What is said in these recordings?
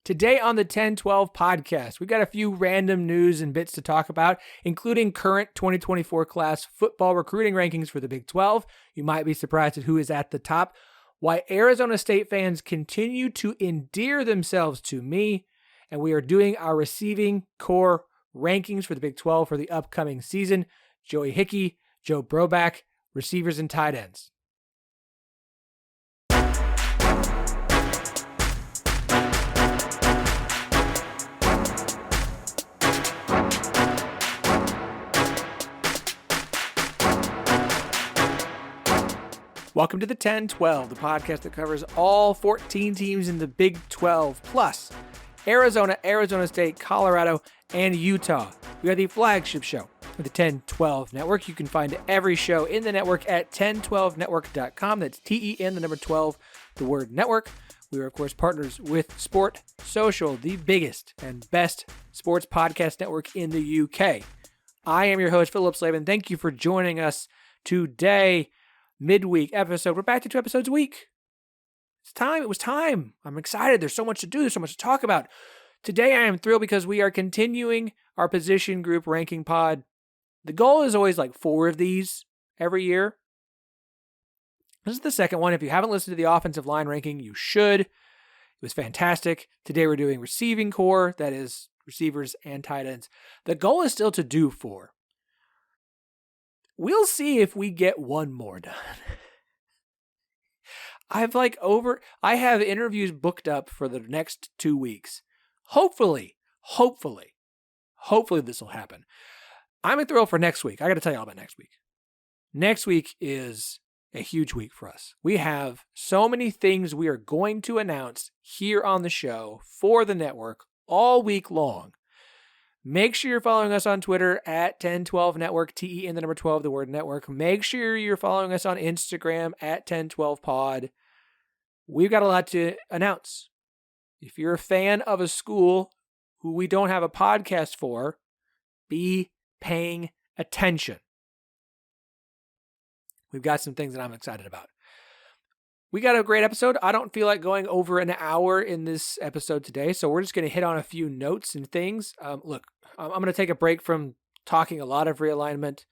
Today on the 10-12 podcast, we've got a few random news and bits to talk about, including current 2024 class football recruiting rankings for the Big 12. You might be surprised at who is at the top. Why Arizona State fans continue to endear themselves to me. And we are doing our receiving core rankings for the Big 12 for the upcoming season. Joey Hickey, Joe Broback, receivers and tight ends. Welcome to the 10-12, the podcast that covers all 14 teams in the Big 12, plus Arizona, Arizona State, Colorado, and Utah. We are the flagship show of the 10-12 Network. You can find every show in the network at 1012network.com. That's TEN, the number 12, the word network. We are, of course, partners with Sport Social, the biggest and best sports podcast network in the UK. I am your host, Phillip Slavin. Thank you for joining us today. Midweek episode. We're back to 2 episodes a week. It's time. It was time. I'm excited. There's so much to do. There's so much to talk about. Today I am thrilled because we are continuing our position group ranking pod. The goal is always like 4 of these every year. This is the second one. If you haven't listened to the offensive line ranking, you should. It was fantastic. Today we're doing receiving core. That is receivers and tight ends. The goal is still to do 4. We'll see if we get one more done. I have interviews booked up for the next 2 weeks. Hopefully this will happen. I'm thrilled for next week. I got to tell you all about next week. Next week is a huge week for us. We have so many things we are going to announce here on the show for the network all week long. Make sure you're following us on Twitter at 1012network, TEN, the number 12, the word network. Make sure you're following us on Instagram at 1012pod. We've got a lot to announce. If you're a fan of a school who we don't have a podcast for, be paying attention. We've got some things that I'm excited about. We got a great episode. I don't feel like going over an hour in this episode today, so we're just going to hit on a few notes and things. Look, I'm going to take a break from talking a lot of realignment.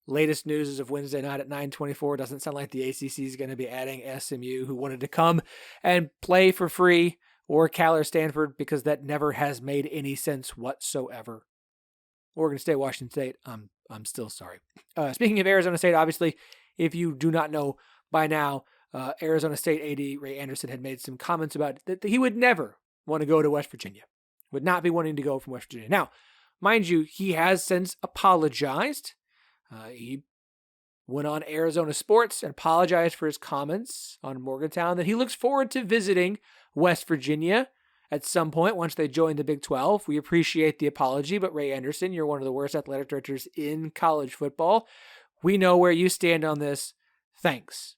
Latest news is of Wednesday night at 9:24. Doesn't sound like the ACC is going to be adding SMU, who wanted to come and play for free, or Cal or Stanford, because that never has made any sense whatsoever. Oregon State, Washington State, I'm still sorry. Speaking of Arizona State, obviously, if you do not know by now, Arizona State AD Ray Anderson had made some comments about that he would never want to go to West Virginia, would not be wanting to go from West Virginia. Now, mind you, he has since apologized. He went on Arizona Sports and apologized for his comments on Morgantown that he looks forward to visiting West Virginia at some point once they join the Big 12. We appreciate the apology, but Ray Anderson, you're one of the worst athletic directors in college football. We know where you stand on this. Thanks.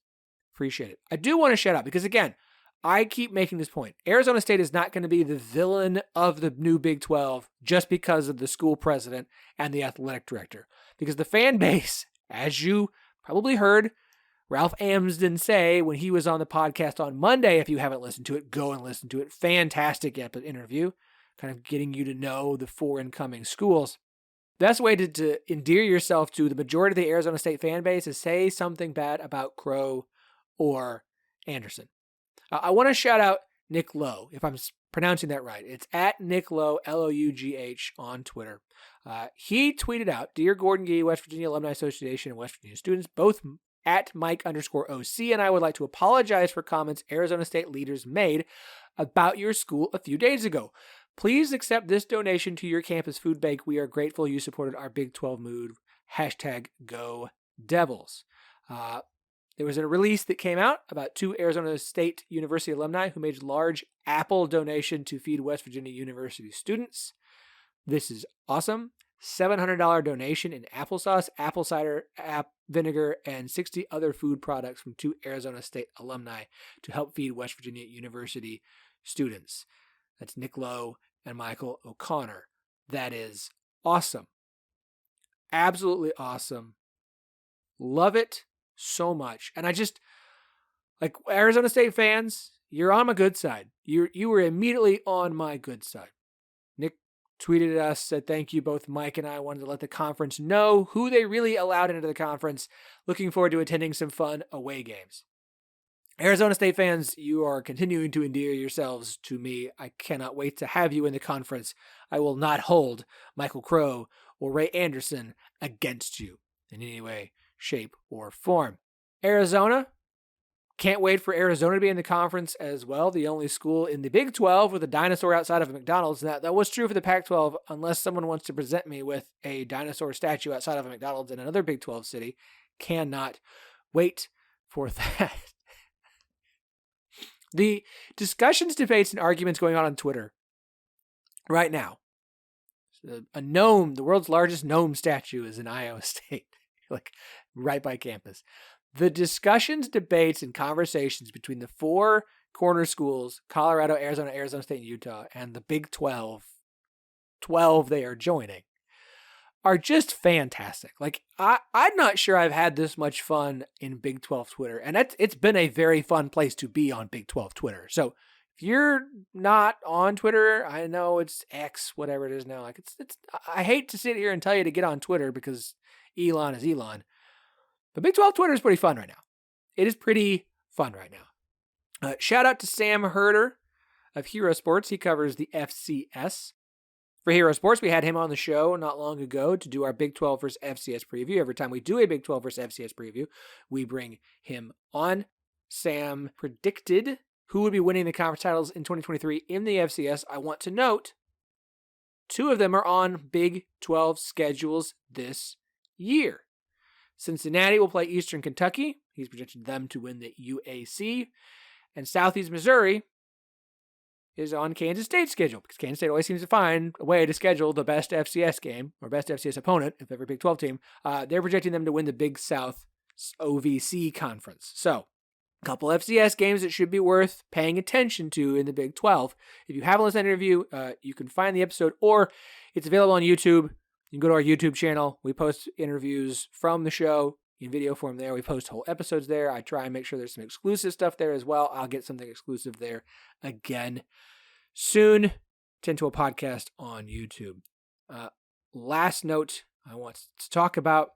Appreciate it. I do want to shout out because, again, I keep making this point. Arizona State is not going to be the villain of the new Big 12 just because of the school president and the athletic director. Because the fan base, as you probably heard Ralph Amsden say when he was on the podcast on Monday, if you haven't listened to it, go and listen to it. Fantastic interview, kind of getting you to know the 4 incoming schools. Best way to endear yourself to the majority of the Arizona State fan base is say something bad about Crow or Anderson. I want to shout out Nick Lowe, if I'm pronouncing that right. It's at Nick Lowe, Lough on Twitter. He tweeted out, Dear Gordon Gee, West Virginia Alumni Association, and West Virginia students, both at Mike_OC, and I would like to apologize for comments Arizona State leaders made about your school a few days ago. Please accept this donation to your campus food bank. We are grateful you supported our Big 12 move. #GoDevils. There was a release that came out about 2 Arizona State University alumni who made a large Apple donation to feed West Virginia University students. This is awesome. $700 donation in applesauce, apple cider, vinegar, and 60 other food products from 2 Arizona State alumni to help feed West Virginia University students. That's Nick Lowe and Michael O'Connor. That is awesome. Absolutely awesome. Love it so much. And I just, like, Arizona State fans, you're on my good side. You were immediately on my good side. Nick tweeted at us, said thank you. Both Mike and I wanted to let the conference know who they really allowed into the conference. Looking forward to attending some fun away games. Arizona State fans, you are continuing to endear yourselves to me. I cannot wait to have you in the conference. I will not hold Michael Crow or Ray Anderson against you in any way, shape, or form. Arizona, can't wait for Arizona to be in the conference as well. The only school in the Big 12 with a dinosaur outside of a McDonald's. That was true for the Pac-12, unless someone wants to present me with a dinosaur statue outside of a McDonald's in another Big 12 city. Cannot wait for that. The discussions, debates, and arguments going on Twitter right now. A gnome, the world's largest gnome statue, is in Iowa State, like right by campus. The discussions, debates, and conversations between the four corner schools, Colorado, Arizona, Arizona State, and Utah, and the Big 12 they are joining, are just fantastic. Like, I'm not sure I've had this much fun in Big 12 Twitter, and it's been a very fun place to be on Big 12 Twitter. So if you're not on Twitter, I know it's X, whatever it is now. Like, it's. I hate to sit here and tell you to get on Twitter because Elon is Elon, but Big 12 Twitter is pretty fun right now. It is pretty fun right now. Shout out to Sam Herder of Hero Sports. He covers the FCS. For Hero Sports, we had him on the show not long ago to do our Big 12 versus FCS preview. Every time we do a Big 12 versus FCS preview, we bring him on. Sam predicted who would be winning the conference titles in 2023 in the FCS. I want to note, two of them are on Big 12 schedules this year. Cincinnati will play Eastern Kentucky. He's projected them to win the UAC. And Southeast Missouri is on Kansas State's schedule, because Kansas State always seems to find a way to schedule the best FCS game, or best FCS opponent, if every Big 12 team. They're projecting them to win the Big South OVC conference. So, a couple FCS games that should be worth paying attention to in the Big 12. If you haven't listened to the interview, you can find the episode, or it's available on YouTube. You can go to our YouTube channel. We post interviews from the show in video form there. We post whole episodes there. I try and make sure there's some exclusive stuff there as well. I'll get something exclusive there again soon. Tend to a podcast on YouTube. Last note I want to talk about.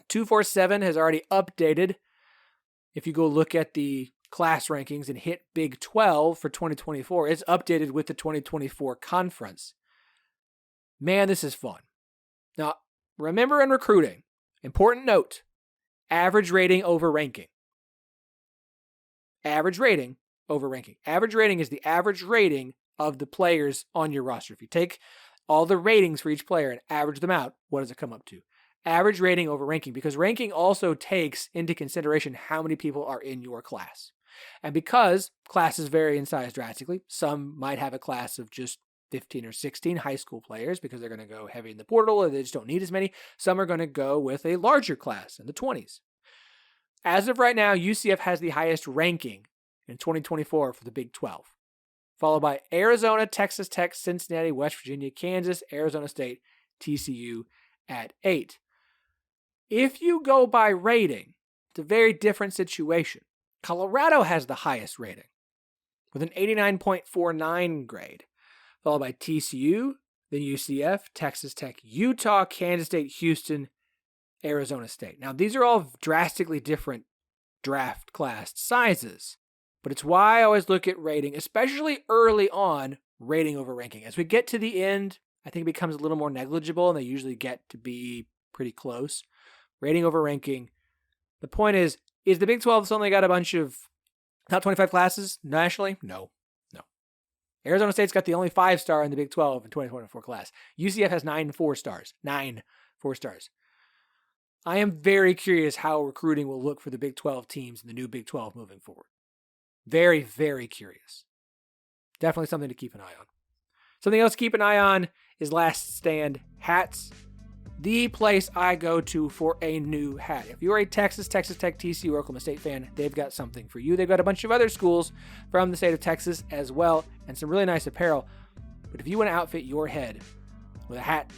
247 has already updated. If you go look at the class rankings and hit Big 12 for 2024, it's updated with the 2024 conference. Man, this is fun. Now, remember in recruiting, important note, average rating over ranking. Average rating over ranking. Average rating is the average rating of the players on your roster. If you take all the ratings for each player and average them out, what does it come up to? Average rating over ranking, because ranking also takes into consideration how many people are in your class. And because classes vary in size drastically, some might have a class of just 15 or 16 high school players because they're going to go heavy in the portal and they just don't need as many. Some are going to go with a larger class in the 20s. As of right now, UCF has the highest ranking in 2024 for the Big 12, followed by Arizona, Texas Tech, Cincinnati, West Virginia, Kansas, Arizona State, TCU at 8. If you go by rating, it's a very different situation. Colorado has the highest rating with an 89.49 grade, followed by TCU, then UCF, Texas Tech, Utah, Kansas State, Houston, Arizona State. Now, these are all drastically different draft class sizes, but it's why I always look at rating, especially early on, rating over ranking. As we get to the end, I think it becomes a little more negligible, and they usually get to be pretty close. Rating over ranking. The point is the Big 12 only got a bunch of top 25 classes nationally? No. Arizona State's got the only 5-star in the Big 12 in 2024 class. UCF has 9 4-stars. 9 4-stars. I am very curious how recruiting will look for the Big 12 teams in the new Big 12 moving forward. Very, very curious. Definitely something to keep an eye on. Something else to keep an eye on is Last Stand hats. The place I go to for a new hat. If you're a Texas Tech, TCU, or Oklahoma State fan, they've got something for you. They've got a bunch of other schools from the state of Texas as well, and some really nice apparel. But if you want to outfit your head with a hat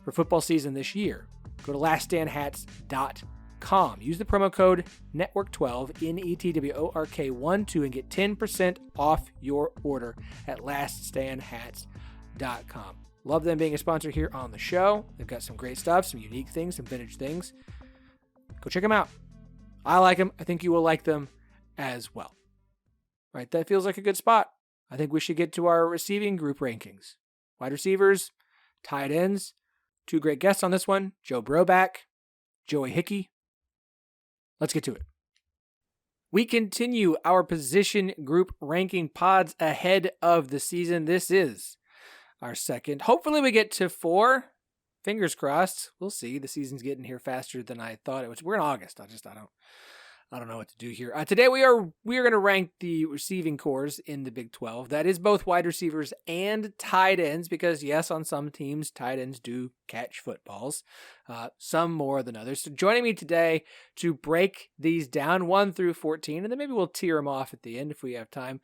for football season this year, go to laststandhats.com. atop.com. Use the promo code NETWORK12, NETWORK12, and get 10% off your order at laststandhats.com. Love them being a sponsor here on the show. They've got some great stuff, some unique things, some vintage things. Go check them out. I like them. I think you will like them as well. All right, that feels like a good spot. I think we should get to our receiving group rankings. Wide receivers, tight ends, two great guests on this one, Joe Broback, Joey Hickey. Let's get to it. We continue our position group ranking pods ahead of the season. This is our second. Hopefully we get to 4. Fingers crossed. We'll see. The season's getting here faster than I thought it was. We're in August. I don't know what to do here. Today we are going to rank the receiving cores in the Big 12. That is both wide receivers and tight ends because, yes, on some teams, tight ends do catch footballs, some more than others. So joining me today to break these down 1 through 14, and then maybe we'll tear them off at the end if we have time.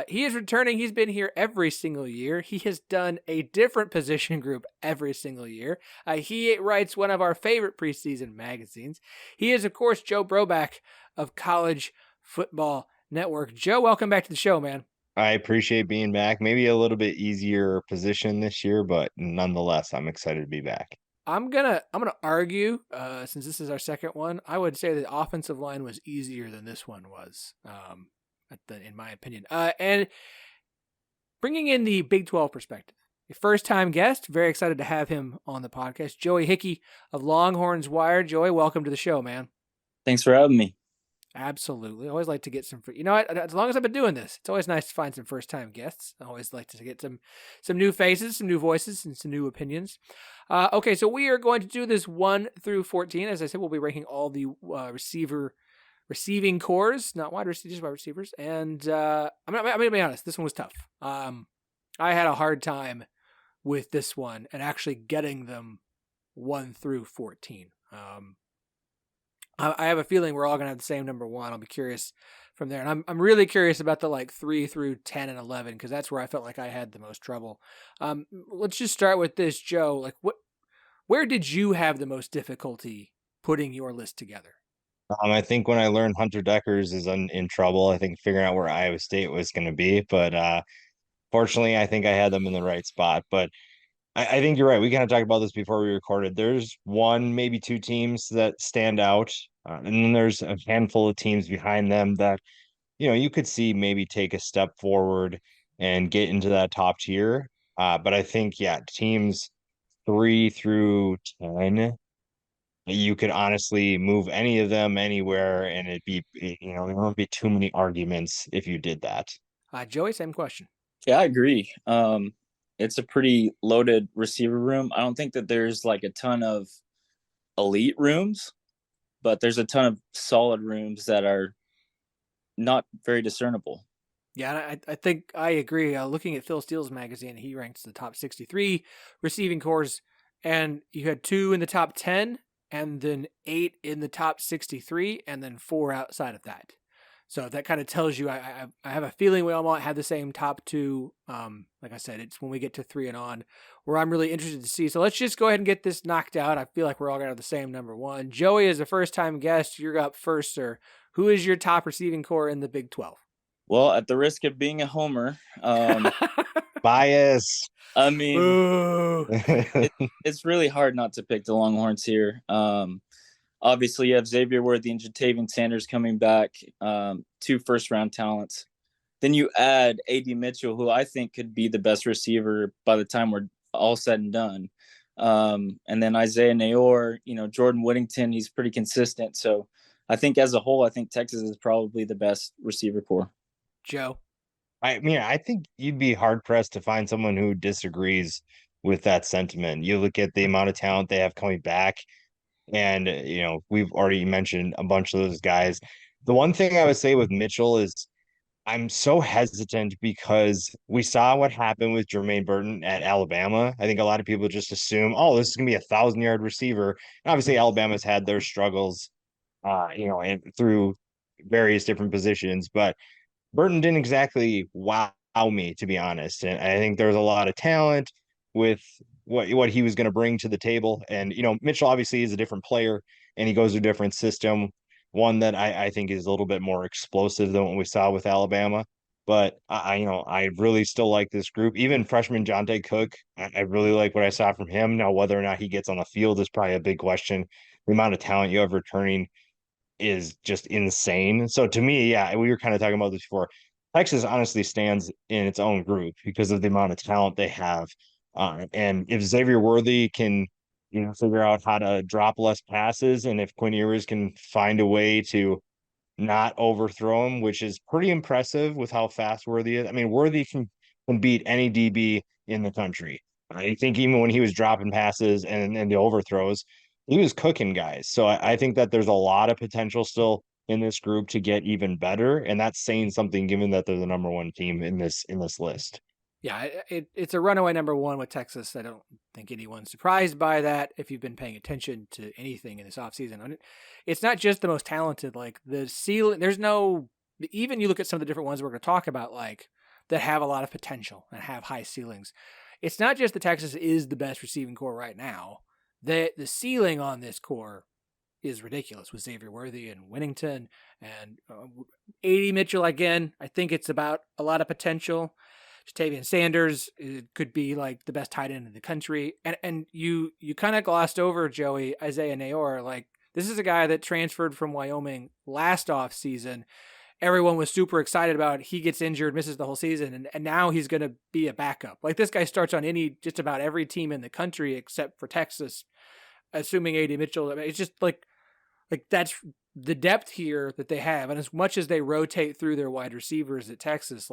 He is returning. He's been here every single year. He has done a different position group every single year. He writes one of our favorite preseason magazines. He is, of course, Joe Broback of College Football Network. Joe, welcome back to the show, man. I appreciate being back. Maybe a little bit easier position this year, but nonetheless, I'm excited to be back. I'm gonna argue, since this is our second one, I would say the offensive line was easier than this one was, in my opinion. And bringing in the Big 12 perspective, a first-time guest, very excited to have him on the podcast, Joey Hickey of Longhorns Wire. Joey, welcome to the show, man. Thanks for having me. Absolutely. I always like to get some you know what? As long as I've been doing this, it's always nice to find some first-time guests. I always like to get some new faces, some new voices, and some new opinions. Okay, so we are going to do this 1 through 14. As I said, we'll be ranking all the receiving cores, not wide receivers, wide receivers. And I'm going to be honest, this one was tough. I had a hard time with this one and actually getting them 1 through 14. I have a feeling we're all going to have the same number 1. I'll be curious from there. And I'm really curious about the 3 through 10 and 11, because that's where I felt like I had the most trouble. Let's just start with this, Joe. Where did you have the most difficulty putting your list together? I think when I learned Hunter Deckers is in trouble, I think figuring out where Iowa State was going to be. But fortunately, I think I had them in the right spot. But I think you're right. We kind of talked about this before we recorded. There's 1, maybe 2 teams that stand out. And then there's a handful of teams behind them that, you could see maybe take a step forward and get into that top tier. But I think, teams 3 through 10, you could honestly move any of them anywhere, and there won't be too many arguments if you did that. Joey, same question. Yeah, I agree. It's a pretty loaded receiver room. I don't think that there's a ton of elite rooms, but there's a ton of solid rooms that are not very discernible. Yeah, I think I agree. Looking at Phil Steele's magazine, he ranks the top 63 receiving cores, and you had 2 in the top 10, and then 8 in the top 63, and then 4 outside of that. So that kind of tells you, I have a feeling we all might have the same top 2. Like I said, it's when we get to 3 and on where I'm really interested to see. So let's just go ahead and get this knocked out. I feel like we're all going to have the same number 1. Joey is a first-time guest. You're up first, sir. Who is your top receiving core in the Big 12? Well, at the risk of being a homer, Bias. I mean, it's really hard not to pick the Longhorns here. Obviously, you have Xavier Worthy and Jatavian Sanders coming back, 2 first-round talents. Then you add A.D. Mitchell, who I think could be the best receiver by the time we're all said and done. And then Isaiah Nayor, Jordan Whittington, he's pretty consistent. So I think as a whole, I think Texas is probably the best receiver core. Joe? I think you'd be hard-pressed to find someone who disagrees with that sentiment. You look at the amount of talent they have coming back, and, we've already mentioned a bunch of those guys. The one thing I would say with Mitchell is I'm so hesitant because we saw what happened with Jermaine Burton at Alabama. I think a lot of people just assume, oh, this is going to be a 1,000-yard receiver. And obviously, Alabama's had their struggles, and through various different positions. But Burton didn't exactly wow me, to be honest. And I think there's a lot of talent with what he was going to bring to the table. And, Mitchell obviously is a different player. and he goes to a different system, one that I think is a little bit more explosive than what we saw with Alabama. But I really still like this group. Even freshman Jonte Cook, I really like what I saw from him. Now, whether or not he gets on the field is probably a big question. The amount of talent you have returning is just insane. So to me, yeah, we were kind of talking about this before. Texas honestly stands in its own group because of the amount of talent they have. And if Xavier Worthy can, figure out how to drop less passes, and if Quinn Ewers can find a way to not overthrow him, which is pretty impressive with how fast Worthy is. I mean, Worthy can beat any DB in the country. I think even when he was dropping passes and the overthrows, he was cooking guys. So I think that there's a lot of potential still in this group to get even better, and that's saying something given that they're the number one team in this list. Yeah, it's a runaway number one with Texas. I don't think anyone's surprised by that if you've been paying attention to anything in this offseason. It's not just the most talented. Like the ceiling, there's no, even you look at some of the different ones we're going to talk about, like that have a lot of potential and have high ceilings. It's not just that Texas is the best receiving core right now. The ceiling on this core is ridiculous with Xavier Worthy and Winnington and A.D. Mitchell again. I think it's about a lot of potential. Ja'Tavion Sanders could be like the best tight end in the country. And you kind of glossed over, Joey, Isaiah Nayor. Like, this is a guy that transferred from Wyoming last off season. Everyone was super excited about it. He gets injured, misses the whole season, and now he's going to be a backup. Like, this guy starts on just about every team in the country except for Texas, assuming A.D. Mitchell. I mean, it's just like that's the depth here that they have. And as much as they rotate through their wide receivers at Texas,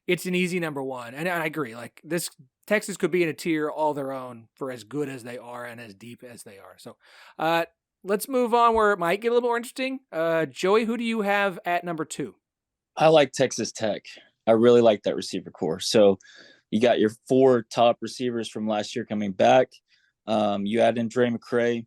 it's an easy number one. And I agree. Like, this Texas could be in a tier all their own for as good as they are and as deep as they are. So let's move on where it might get a little more interesting. Joey, who do you have at number 2? I like Texas Tech. I really like that receiver core. So you got your 4 top receivers from last year coming back. You add in Dre McCray.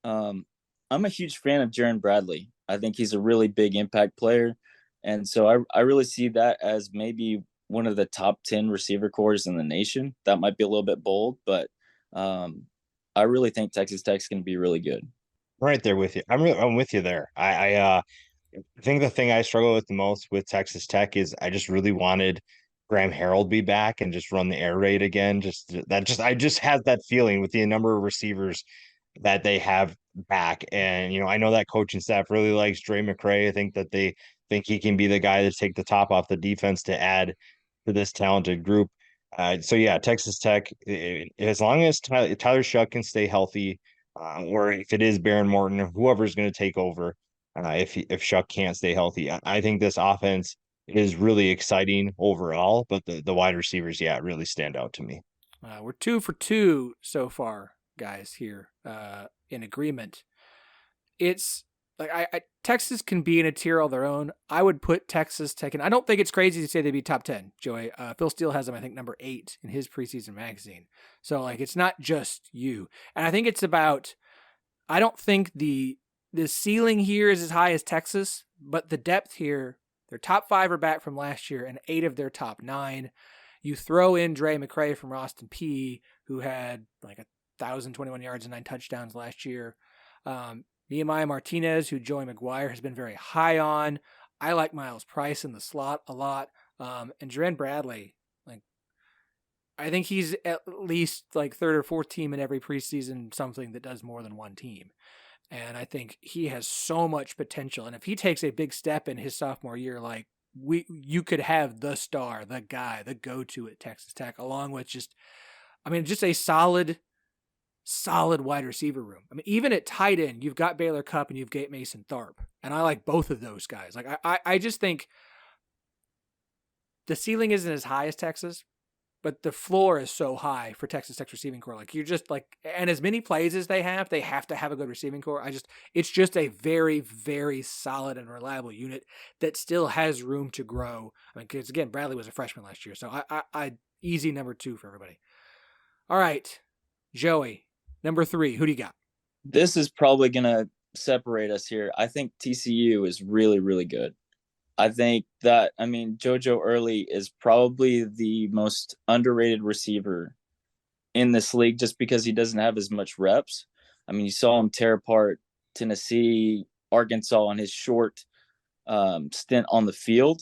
I'm a huge fan of Jaron Bradley. I think he's a really big impact player. And so I really see that as maybe one of the top 10 receiver cores in the nation. That might be a little bit bold, but I really think Texas Tech's going to be really good. Right there with you. I'm with you there. I think the thing I struggle with the most with Texas Tech is I just really wanted Graham Harrell be back and just run the air raid again. I just had that feeling with the number of receivers that they have back. And, I know that coaching staff really likes Dre McCray. I think that they think he can be the guy to take the top off the defense to add to this talented group. So yeah, Texas Tech, as long as Tyler Shuck can stay healthy, or if it is Baron Morton, whoever's going to take over, if Shuck can't stay healthy, I think this offense is really exciting overall. But the wide receivers, yeah, really stand out to me. We're 2 for 2 so far, guys, here in agreement. It's like Texas can be in a tier all their own. I would put Texas Tech in. I don't think it's crazy to say they'd be top 10, Joey. Phil Steele has them, I think, number 8 in his preseason magazine. So, like, it's not just you. And I think it's about, I don't think the ceiling here is as high as Texas, but the depth here, their top 5 are back from last year and 8 of their top 9. You throw in Dre McCray from Austin Peay, who had like 1,021 yards and 9 touchdowns last year. Nehemiah Martinez, who Joey McGuire has been very high on. I like Miles Price in the slot a lot. And Jaron Bradley, like, I think he's at least like 3rd or 4th team in every preseason, something that does more than one team. And I think he has so much potential. And if he takes a big step in his sophomore year, like, you could have the star, the guy, the go-to at Texas Tech, along with just a solid wide receiver room. I mean, even at tight end, you've got Baylor Cupp and you've got Mason Tharp. And I like both of those guys. Like, I just think the ceiling isn't as high as Texas, but the floor is so high for Texas Tech's receiving core. Like, you're just like, and as many plays as they have to have a good receiving core. It's just a very, very solid and reliable unit that still has room to grow. I mean, because again, Bradley was a freshman last year. So I easy number 2 for everybody. All right, Joey, number 3, who do you got? This is probably going to separate us here. I think TCU is really, really good. I think that, JoJo Early is probably the most underrated receiver in this league just because he doesn't have as much reps. I mean, you saw him tear apart Tennessee, Arkansas on his short stint on the field.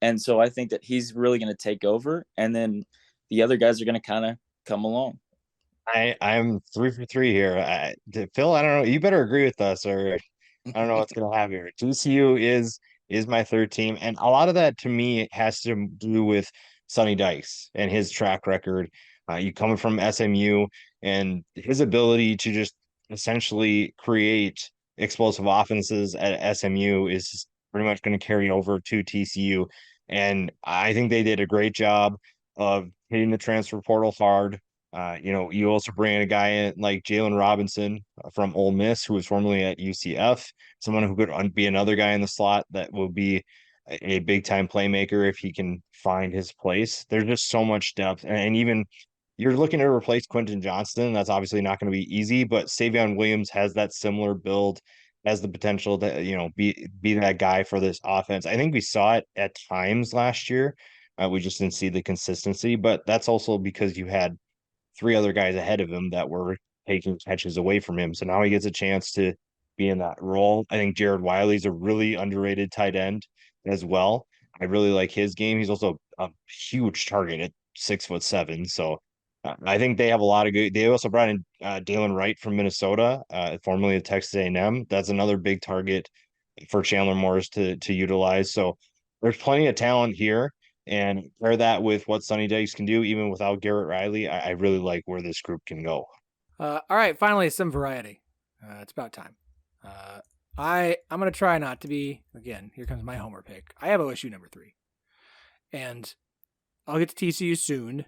And so I think that he's really going to take over. And then the other guys are going to kind of come along. I'm 3 for 3 here. Phil, I don't know. You better agree with us, or I don't know what's gonna happen here. TCU is my third team, and a lot of that to me has to do with Sonny Dykes and his track record. You coming from SMU and his ability to just essentially create explosive offenses at SMU is pretty much going to carry over to TCU. And I think they did a great job of hitting the transfer portal hard. You also bring in a guy in like Jalen Robinson from Ole Miss, who was formerly at UCF, someone who could be another guy in the slot that will be a big time playmaker if he can find his place. There's just so much depth, and even you're looking to replace Quentin Johnston. That's obviously not going to be easy, but Savion Williams has that similar build, has the potential to be that guy for this offense. I think we saw it at times last year. We just didn't see the consistency, but that's also because you had three other guys ahead of him that were taking catches away from him. So now he gets a chance to be in that role. I think Jared Wiley's a really underrated tight end as well. I really like his game. He's also a huge target at 6'7". So I think they have a lot of good. They also brought in Dalen Wright from Minnesota, formerly of Texas A&M. That's another big target for Chandler Morris to utilize. So there's plenty of talent here. And pair that with what Sonny Dykes can do, even without Garrett Riley, I really like where this group can go. All right, finally, some variety. It's about time. I'm going to try not to be, again, here comes my homer pick. I have OSU number 3. And I'll get to TCU soon.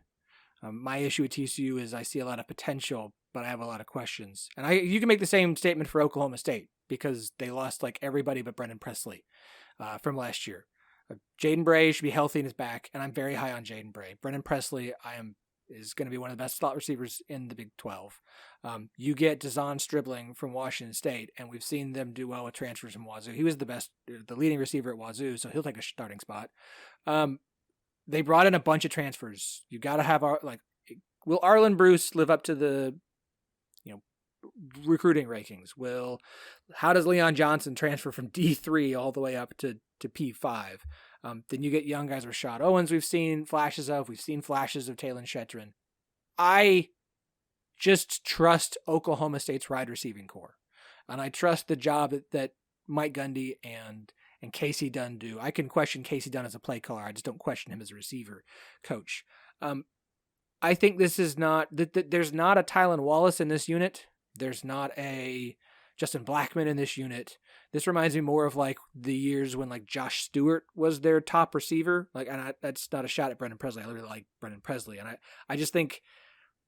My issue with TCU is I see a lot of potential, but I have a lot of questions. And you can make the same statement for Oklahoma State because they lost like everybody but Brendan Presley from last year. Jaden Bray should be healthy in his back, and I'm very high on Jaden Bray. Brendan Presley, is going to be one of the best slot receivers in the Big 12. You get Dazon Stribling from Washington State, and we've seen them do well with transfers from Wazoo. He was the leading receiver at Wazoo, so he'll take a starting spot. They brought in a bunch of transfers. You got to have will Arlen Bruce live up to the recruiting rankings? How does Leon Johnson transfer from D3 all the way up to P5? Then you get young guys, Rashad Owens we've seen flashes of Talon Shetron. I just trust Oklahoma State's wide receiving core. And I trust the job that Mike Gundy and Casey Dunn do. I can question Casey Dunn as a play caller. I just don't question him as a receiver coach. I think this is not, there's not a Tylan Wallace in this unit. There's not a Justin Blackman in this unit. This reminds me more of like the years when like Josh Stewart was their top receiver. That's not a shot at Brendan Presley. I really like Brendan Presley. And I just think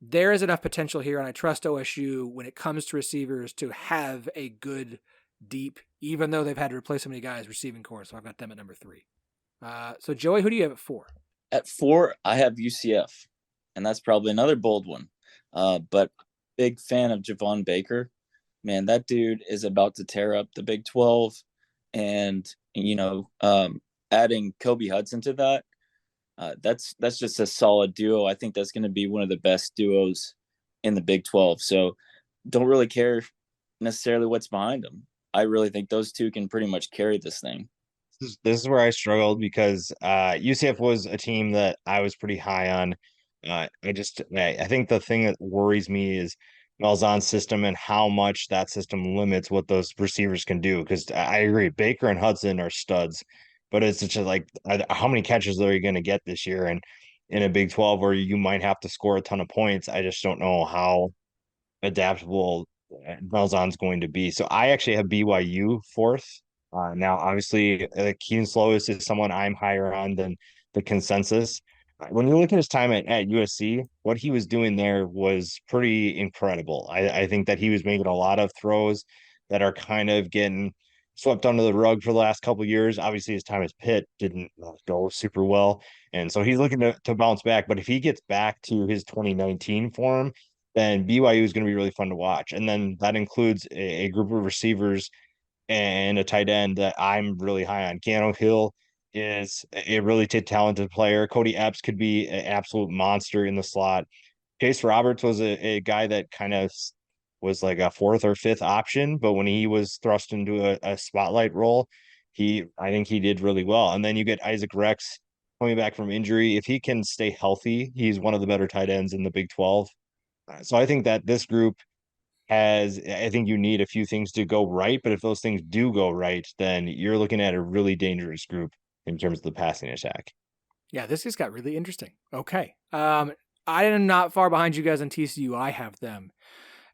there is enough potential here. And I trust OSU when it comes to receivers to have a good, deep, even though they've had to replace so many guys, receiving core. So I've got them at number 3. So Joey, who do you have at 4? At 4, I have UCF, and that's probably another bold one. But big fan of Javon Baker. Man, that dude is about to tear up the Big 12, and adding Kobe Hudson to that, that's just a solid duo. I think that's going to be one of the best duos in the Big 12. So don't really care necessarily what's behind them. I really think those two can pretty much carry this thing. This is where I struggled because UCF was a team that I was pretty high on. I think the thing that worries me is Malzahn's system and how much that system limits what those receivers can do. Because I agree, Baker and Hudson are studs, but it's just like how many catches are you going to get this year? And in a Big 12 where you might have to score a ton of points, I just don't know how adaptable Malzahn's going to be. So I actually have BYU 4th. Now, obviously, Keaton Slovis is someone I'm higher on than the consensus. When you look at his time at USC, what he was doing there was pretty incredible. I think that he was making a lot of throws that are kind of getting swept under the rug for the last couple of years. Obviously, his time as Pitt didn't go super well. And so he's looking to bounce back. But if he gets back to his 2019 form, then BYU is going to be really fun to watch. And then that includes a group of receivers and a tight end that I'm really high on. Keanu Hill is a really talented player. Cody Epps could be an absolute monster in the slot. Chase Roberts was a guy that kind of was like a fourth or fifth option, but when he was thrust into a spotlight role, I think he did really well. And then you get Isaac Rex coming back from injury. If he can stay healthy, he's one of the better tight ends in the Big 12. So I think that this group I think you need a few things to go right, but if those things do go right, then you're looking at a really dangerous group in terms of the passing attack. Yeah, this just got really interesting. Okay. I am not far behind you guys on TCU. I have them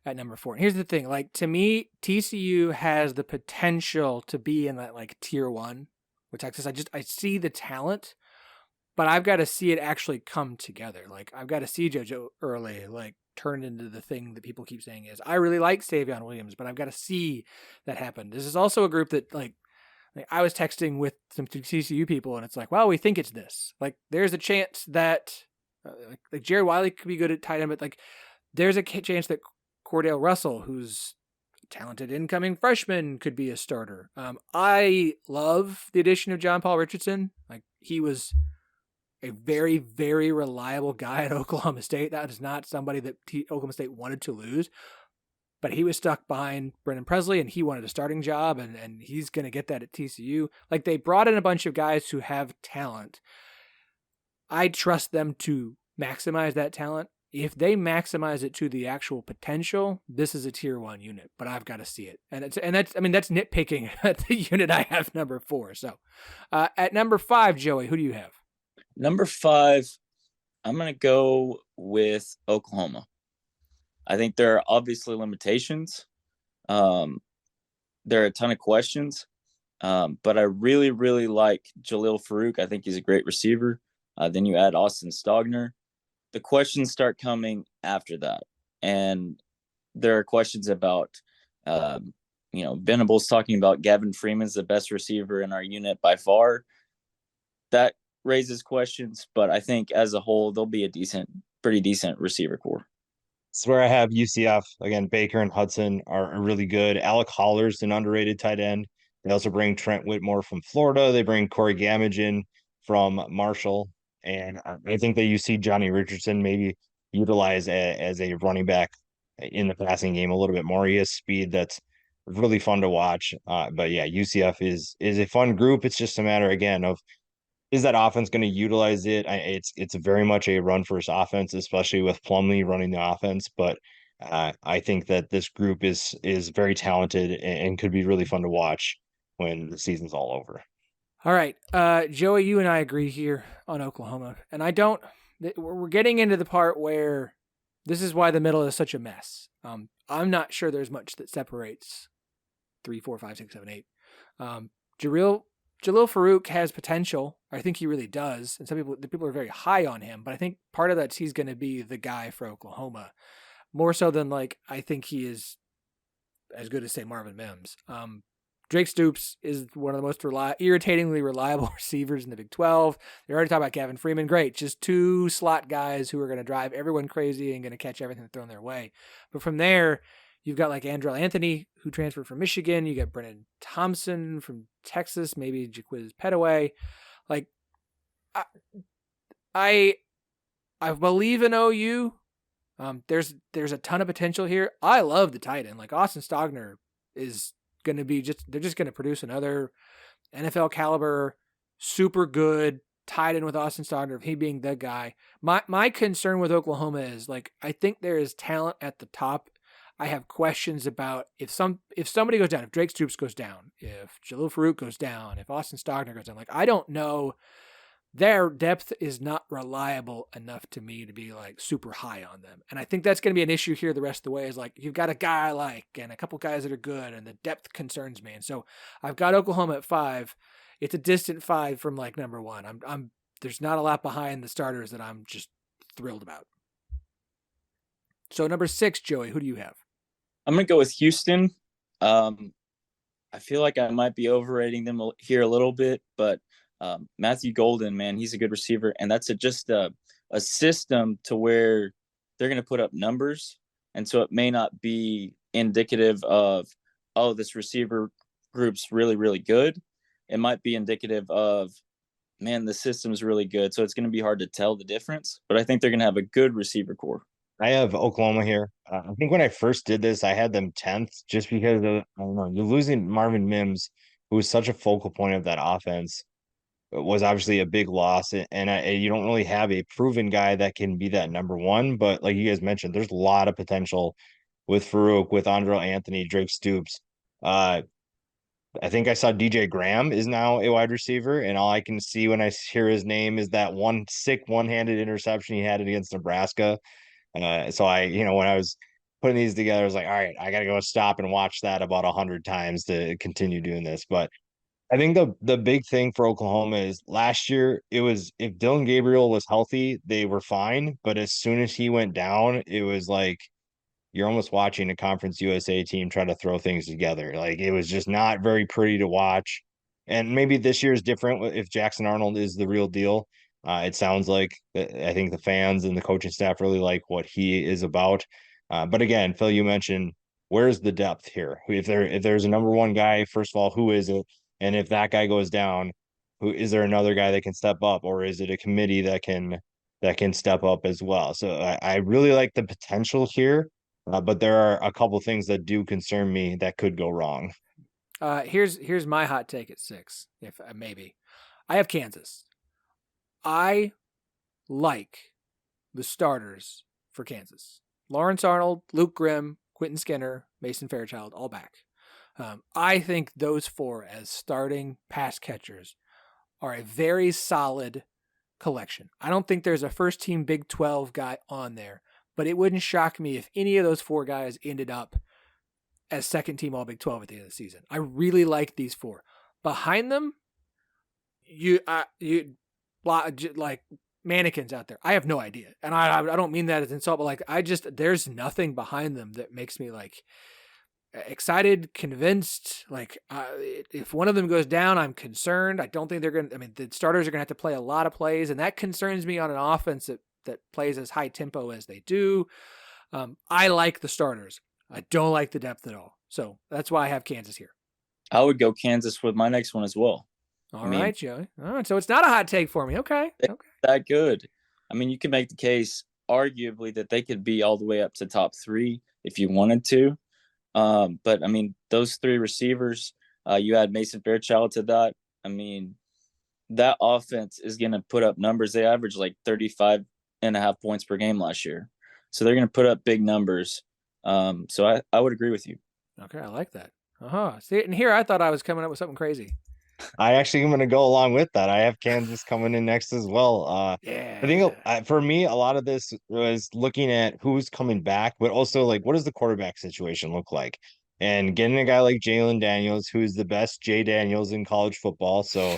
at number 4. And here's the thing, like, to me, TCU has the potential to be in that like tier 1 with Texas. I see the talent, but I've got to see it actually come together. Like, I've got to see JoJo early, like, turn into the thing that people keep saying is, I really like Savion Williams, but I've got to see that happen. This is also a group that, like I was texting with some TCU people, and it's like, well, we think it's this. Like, there's a chance that, like Jared Wiley could be good at tight end, but like, there's a chance that Cordell Russell, who's a talented incoming freshman, could be a starter. I love the addition of John Paul Richardson. Like, he was a very, very reliable guy at Oklahoma State. That is not somebody that Oklahoma State wanted to lose, but he was stuck behind Brendan Presley, and he wanted a starting job, and he's going to get that at TCU. Like, they brought in a bunch of guys who have talent. I trust them to maximize that talent. If they maximize it to the actual potential, this is a tier 1 unit, but I've got to see it. And that's nitpicking at the unit I have number 4. So at number 5, Joey, who do you have? Number 5, I'm going to go with Oklahoma. I think there are obviously limitations. There are a ton of questions, but I really, really like Jalil Farouk. I think he's a great receiver. Then you add Austin Stogner. The questions start coming after that. And there are questions about, Venables talking about Gavin Freeman's the best receiver in our unit by far. That raises questions, but I think as a whole, they'll be a pretty decent receiver core. It's where I have UCF. Again, Baker and Hudson are really good. Alec Holler's an underrated tight end. They also bring Trent Whitmore from Florida. They bring Corey Gamage from Marshall. And I think that you see Johnny Richardson maybe utilize as a running back in the passing game a little bit more. He has speed that's really fun to watch. But yeah, UCF is a fun group. It's just a matter, again, of is that offense going to utilize it? It's very much a run first offense, especially with Plumlee running the offense. But I think that this group is very talented and could be really fun to watch when the season's all over. All right, Joey, you and I agree here on Oklahoma, and we're getting into the part where this is why the middle is such a mess. I'm not sure there's much that separates 3, 4, 5, 6, 7, 8. Jalil Farouk has potential. I think he really does, and the people are very high on him. But I think part of that's he's going to be the guy for Oklahoma, more so than like I think he is as good as say Marvin Mims. Drake Stoops is one of the most irritatingly reliable receivers in the Big 12. They already talked about Gavin Freeman. Great. Just 2 slot guys who are going to drive everyone crazy and going to catch everything thrown their way. But from there, you've got like Andrell Anthony, who transferred from Michigan. You got Brennan Thompson from Texas, maybe Jaquiz Petaway. Like, I believe in OU. There's a ton of potential here. I love the tight end. Like, Austin Stogner is going to be they're just going to produce another NFL caliber, super good tight end with Austin Stogner, he being the guy. My concern with Oklahoma is, like, I think there is talent at the top. I have questions about if somebody goes down, if Drake Stoops goes down, if Jalil Farouk goes down, if Austin Stogner goes down. Like, I don't know. Their depth is not reliable enough to me to be like super high on them. And I think that's going to be an issue here the rest of the way, is like, you've got a guy I like and a couple guys that are good, and the depth concerns me. And so I've got Oklahoma at 5. It's a distant 5 from like number 1. There's not a lot behind the starters that I'm just thrilled about. So number 6, Joey, who do you have? I'm going to go with Houston. I feel like I might be overrating them here a little bit, but Matthew Golden, man, he's a good receiver. And that's just a system to where they're going to put up numbers. And so it may not be indicative of, oh, this receiver group's really, really good. It might be indicative of, man, the system's really good. So it's going to be hard to tell the difference. But I think they're going to have a good receiver core. I have Oklahoma here. I think when I first did this, I had them 10th just because of, I don't know, you're losing Marvin Mims, who was such a focal point of that offense. It was obviously a big loss, you don't really have a proven guy that can be that number one. But like you guys mentioned, there's a lot of potential with Farouk, with Andrew Anthony, Drake Stoops. Uh, I think I saw DJ Graham is now a wide receiver, and all I can see when I hear his name is that one sick one-handed interception he had against Nebraska. So when I was putting these together, I was like, all right, I got to go stop and watch that about 100 times to continue doing this. But I think the big thing for Oklahoma is last year it was if Dylan Gabriel was healthy, they were fine. But as soon as he went down, it was like you're almost watching a Conference USA team try to throw things together. Like it was just not very pretty to watch. And maybe this year is different if Jackson Arnold is the real deal. It sounds like I think the fans and the coaching staff really like what he is about. But again, Phil, you mentioned where's the depth here? If there's a number one guy, first of all, who is it? And if that guy goes down, who is there another guy that can step up, or is it a committee that can step up as well? So I really like the potential here, but there are a couple things that do concern me that could go wrong. Here's my hot take at 6. If maybe I have Kansas. I like the starters for Kansas: Lawrence Arnold, Luke Grimm, Quentin Skinner, Mason Fairchild, all back. I think those 4 as starting pass catchers are a very solid collection. I don't think there's a first team Big 12 guy on there, but it wouldn't shock me if any of those 4 guys ended up as second team All Big 12 at the end of the season. I really like these 4. Behind them, you like mannequins out there. I have no idea, and I don't mean that as an insult, but like there's nothing behind them that makes me like excited, convinced. Like if one of them goes down, I'm concerned. I don't think they're going to, I mean, the starters are going to have to play a lot of plays, and that concerns me on an offense that plays as high tempo as they do. I like the starters. I don't like the depth at all. So that's why I have Kansas here. I would go Kansas with my next one as well. All right, Joey. All right. So it's not a hot take for me. Okay. That good. I mean, you can make the case arguably that they could be all the way up to top 3 if you wanted to. But I mean, those 3 receivers, you add Mason Fairchild to that. I mean, that offense is going to put up numbers. They averaged like 35.5 points per game last year. So they're going to put up big numbers. So I would agree with you. Okay. I like that. See, and here I thought I was coming up with something crazy. I actually am going to go along with that. I have Kansas coming in next as well. Yeah. I think for me, a lot of this was looking at who's coming back, but also like what does the quarterback situation look like? And getting a guy like Jalen Daniels, who's the best Jay Daniels in college football. So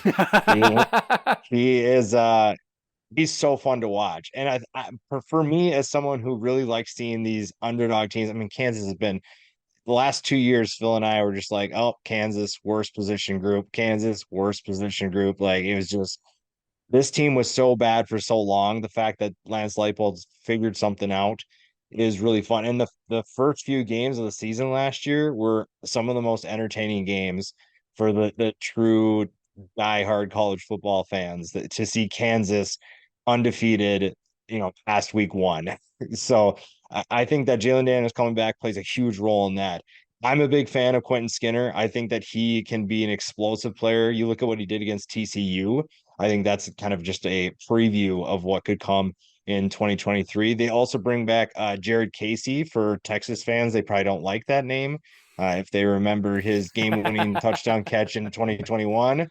he is he's so fun to watch. And for me, as someone who really likes seeing these underdog teams, I mean, Kansas has been the last 2 years, Phil and I were just like, oh, Kansas, worst position group, Kansas, worst position group. Like it was just this team was so bad for so long. The fact that Lance Leipold's figured something out is really fun. And the first few games of the season last year were some of the most entertaining games for the true diehard college football fans to see Kansas undefeated, past week 1. So I think that Jalen Daniels coming back plays a huge role in that. I'm a big fan of Quentin Skinner. I think that he can be an explosive player. You look at what he did against TCU. I think that's kind of just a preview of what could come in 2023. They also bring back Jared Casey. For Texas fans, they probably don't like that name if they remember his game-winning touchdown catch in 2021.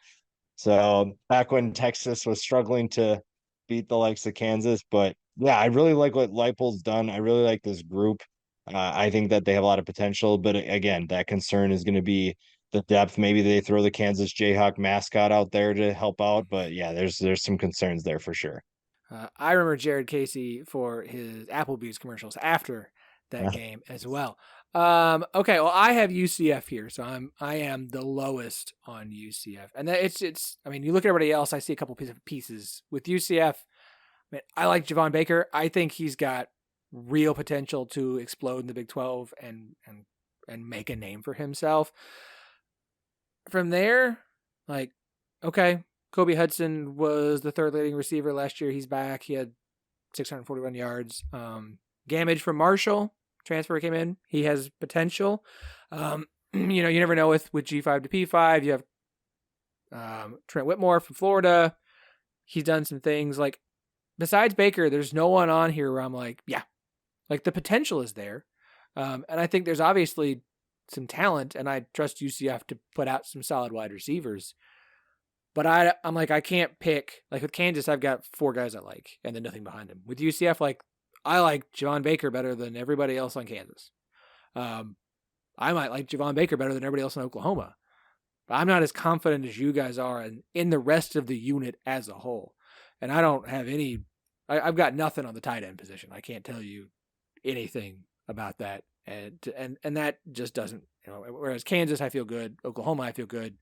So back when Texas was struggling to beat the likes of Kansas. But yeah, I really like what Leipold's done. I really like this group. I think that they have a lot of potential, but again, that concern is going to be the depth. Maybe they throw the Kansas Jayhawk mascot out there to help out, but yeah, there's some concerns there for sure. I remember Jared Casey for his Applebee's commercials after that game as well. Okay, well, I have UCF here, so I am the lowest on UCF, and it's. I mean, you look at everybody else. I see a couple pieces with UCF. I mean, I like Javon Baker. I think he's got real potential to explode in the Big 12 and make a name for himself. From there, like, okay, Kobe Hudson was the 3rd leading receiver last year. He's back. He had 641 yards. Gamage from Marshall, transfer came in. He has potential. You never know with G5 to P5. You have Trent Whitmore from Florida. He's done some things. Like, besides Baker, there's no one on here where I'm like, yeah, like the potential is there. And I think there's obviously some talent, and I trust UCF to put out some solid wide receivers. But I'm like, I can't pick. Like with Kansas, I've got 4 guys I like, and then nothing behind them. With UCF, like I like Javon Baker better than everybody else on Kansas. I might like Javon Baker better than everybody else in Oklahoma. But I'm not as confident as you guys are in the rest of the unit as a whole. And I don't have any. I've got nothing on the tight end position. I can't tell you anything about that, and that just doesn't. Whereas Kansas, I feel good. Oklahoma, I feel good.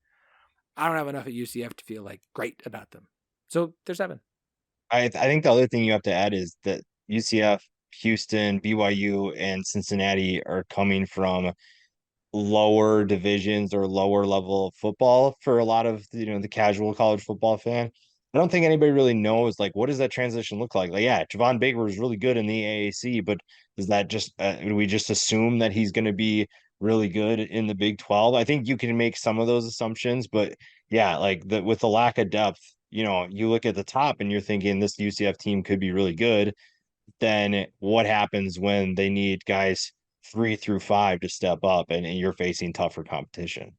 I don't have enough at UCF to feel like great about them. So there's 7. I think the other thing you have to add is that UCF, Houston, BYU, and Cincinnati are coming from lower divisions or lower level of football for a lot of the casual college football fan. I don't think anybody really knows like what does that transition look like. Like, yeah, Javon Baker was really good in the AAC, but does that just do we just assume that he's going to be really good in the Big 12? I think you can make some of those assumptions, but yeah, like with the lack of depth, you look at the top and you're thinking this UCF team could be really good. Then what happens when they need guys 3 through 5 to step up and you're facing tougher competition?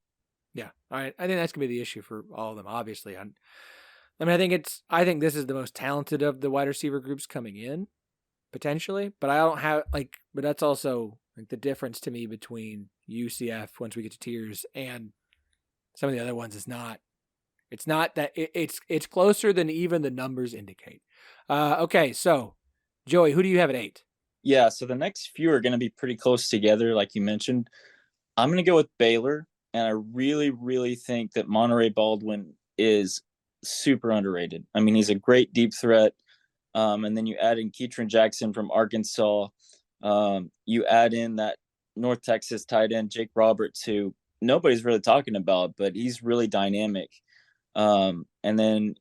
Yeah, I think that's gonna be the issue for all of them. Obviously, I think this is the most talented of the wide receiver groups coming in potentially, but I don't have but that's also like the difference to me between UCF once we get to tiers and some of the other ones is not. It's not that it's closer than even the numbers indicate. Okay, so Joey, who do you have at 8? Yeah, so the next few are going to be pretty close together, like you mentioned. I'm going to go with Baylor, and I really, really think that Monterey Baldwin is super underrated. I mean, he's a great deep threat. And then you add in Keatron Jackson from Arkansas. You add in that North Texas tight end, Jake Roberts, who nobody's really talking about, but he's really dynamic. And then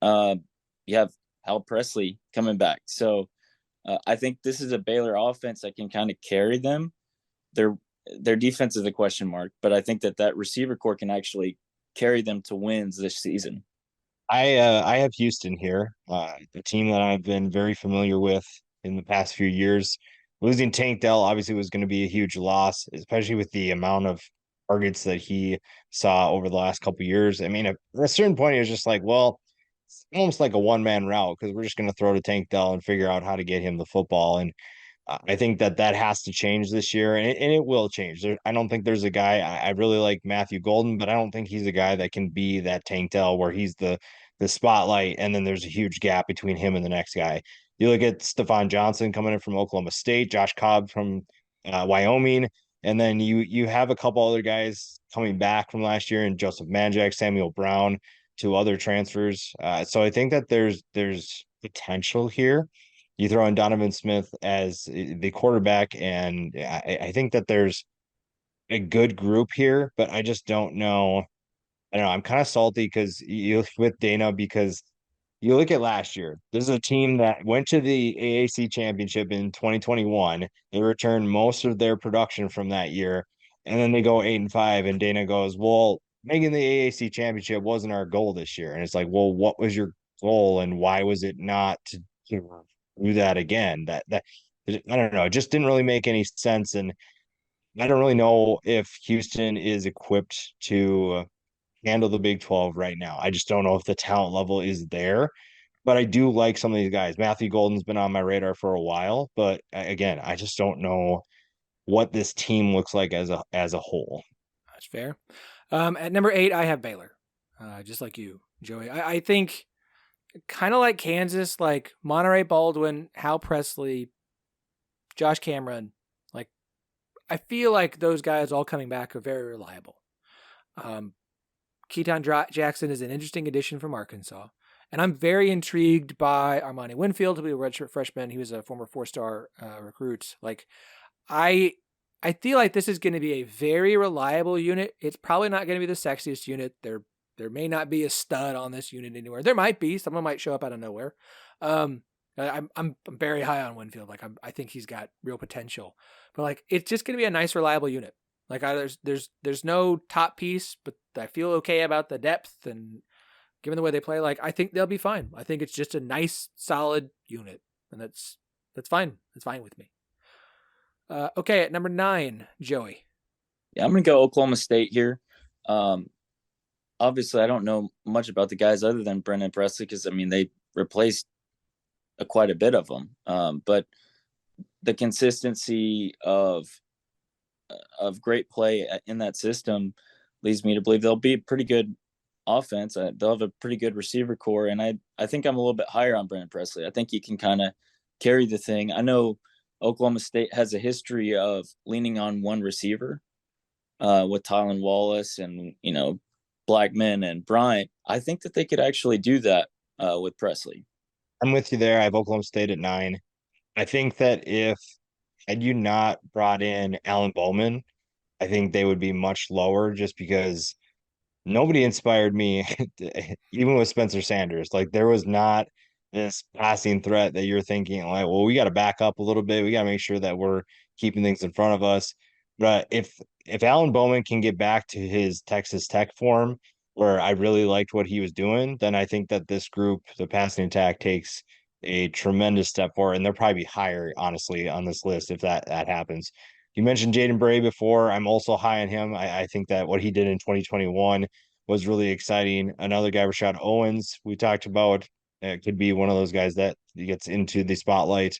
you have Hal Presley coming back. So I think this is a Baylor offense that can kind of carry them. Their defense is a question mark, but I think that receiver core can actually carry them to wins this season. I have Houston here, the team that I've been very familiar with in the past few years. Losing Tank Dell obviously was going to be a huge loss, especially with the amount of targets that he saw over the last couple of years. I mean, at a certain point, he was just like, well, it's almost like a one-man route because we're just going to throw to Tank Dell and figure out how to get him the football. And I think that has to change this year, and it will change. I don't think there's a guy. I really like Matthew Golden, but I don't think he's a guy that can be that Tank Dell where he's the spotlight, and then there's a huge gap between him and the next guy. You look at Stephon Johnson coming in from Oklahoma State, Josh Cobb from Wyoming, and then you have a couple other guys coming back from last year, and Joseph Manjack, Samuel Brown, two other transfers. So I think that there's potential here. You throw in Donovan Smith as the quarterback, and I think that there's a good group here, but I just don't know. I don't know. I'm kind of salty because you with Dana because you look at last year. This is a team that went to the AAC championship in 2021. They returned most of their production from that year, and then they go 8-5. And Dana goes, "Well, making the AAC championship wasn't our goal this year." And it's like, "Well, what was your goal, and why was it not to do that again?" That I don't know. It just didn't really make any sense, and I don't really know if Houston is equipped to handle the Big 12 right now. I just don't know if the talent level is there, but I do like some of these guys. Matthew Golden's been on my radar for a while, but again, I just don't know what this team looks like as a whole. That's fair. At number 8, I have Baylor, just like you, Joey. I think kind of like Kansas, like Monterey Baldwin, Hal Presley, Josh Cameron. Like, I feel like those guys all coming back are very reliable. Keaton Jackson is an interesting addition from Arkansas. And I'm very intrigued by Armani Winfield, who will be a redshirt freshman. He was a former 4-star recruit. Like, I feel like this is going to be a very reliable unit. It's probably not going to be the sexiest unit. There may not be a stud on this unit anywhere. There might be. Someone might show up out of nowhere. I'm very high on Winfield. Like I think he's got real potential, but like it's just gonna be a nice, reliable unit. Like there's no top piece, but I feel okay about the depth and given the way they play, like I think they'll be fine. I think it's just a nice, solid unit, and that's fine. That's fine with me. Okay, at number 9, Joey. Yeah, I'm gonna go Oklahoma State here. Obviously, I don't know much about the guys other than Brennan Presley because I mean they replaced quite a bit of them. But the consistency of great play in that system leads me to believe they'll be a pretty good offense. They'll have a pretty good receiver core, and I think I'm a little bit higher on Brennan Presley. I think he can kind of carry the thing. I know Oklahoma State has a history of leaning on one receiver with Tylan Wallace and Blackman and Bryant. I think that they could actually do that with Presley. I'm with you there. I have Oklahoma State at 9. I think that had you not brought in Alan Bowman, I think they would be much lower just because nobody inspired me, even with Spencer Sanders. Like there was not this passing threat that you're thinking like, well, we got to back up a little bit. We got to make sure that we're keeping things in front of us. But if Alan Bowman can get back to his Texas Tech form, where I really liked what he was doing, then I think that this group, the passing attack, takes a tremendous step forward, and they'll probably be higher, honestly, on this list if that happens. You mentioned Jaden Bray before. I'm also high on him. I think that what he did in 2021 was really exciting. Another guy, Rashad Owens, we talked about, could be one of those guys that gets into the spotlight.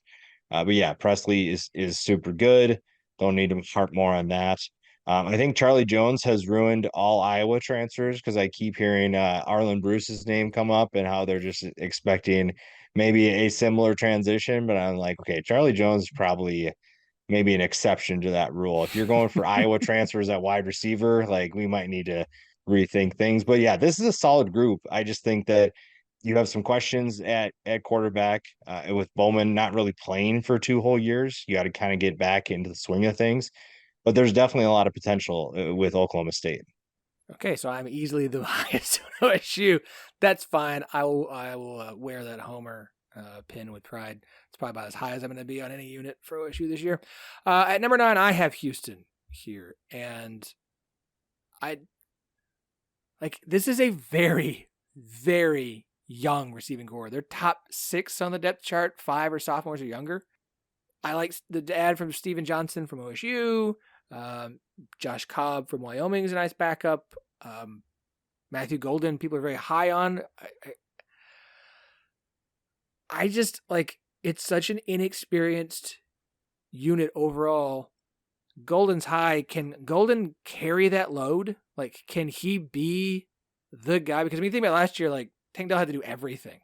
But yeah, Presley is super good. Don't need to harp more on that. I think Charlie Jones has ruined all Iowa transfers because I keep hearing Arlen Bruce's name come up and how they're just expecting maybe a similar transition. But I'm like, okay, Charlie Jones is probably maybe an exception to that rule. If you're going for Iowa transfers at wide receiver, like we might need to rethink things. But yeah, this is a solid group. I just think that you have some questions at quarterback with Bowman not really playing for 2 whole years. You got to kind of get back into the swing of things. But there's definitely a lot of potential with Oklahoma State. Okay, so I'm easily the highest on OSU. That's fine. I will wear that homer pin with pride. It's probably about as high as I'm going to be on any unit for OSU this year. At number 9, I have Houston here, and this is a very, very young receiving core. They're top 6 on the depth chart. 5 are sophomores or younger. I like the ad from Steven Johnson from OSU. Josh Cobb from Wyoming is a nice backup. Matthew Golden, people are very high on. I just like it's such an inexperienced unit overall. Golden's high. Can Golden carry that load? Like, can he be the guy? Because when you think about last year, like Tank Dell had to do everything,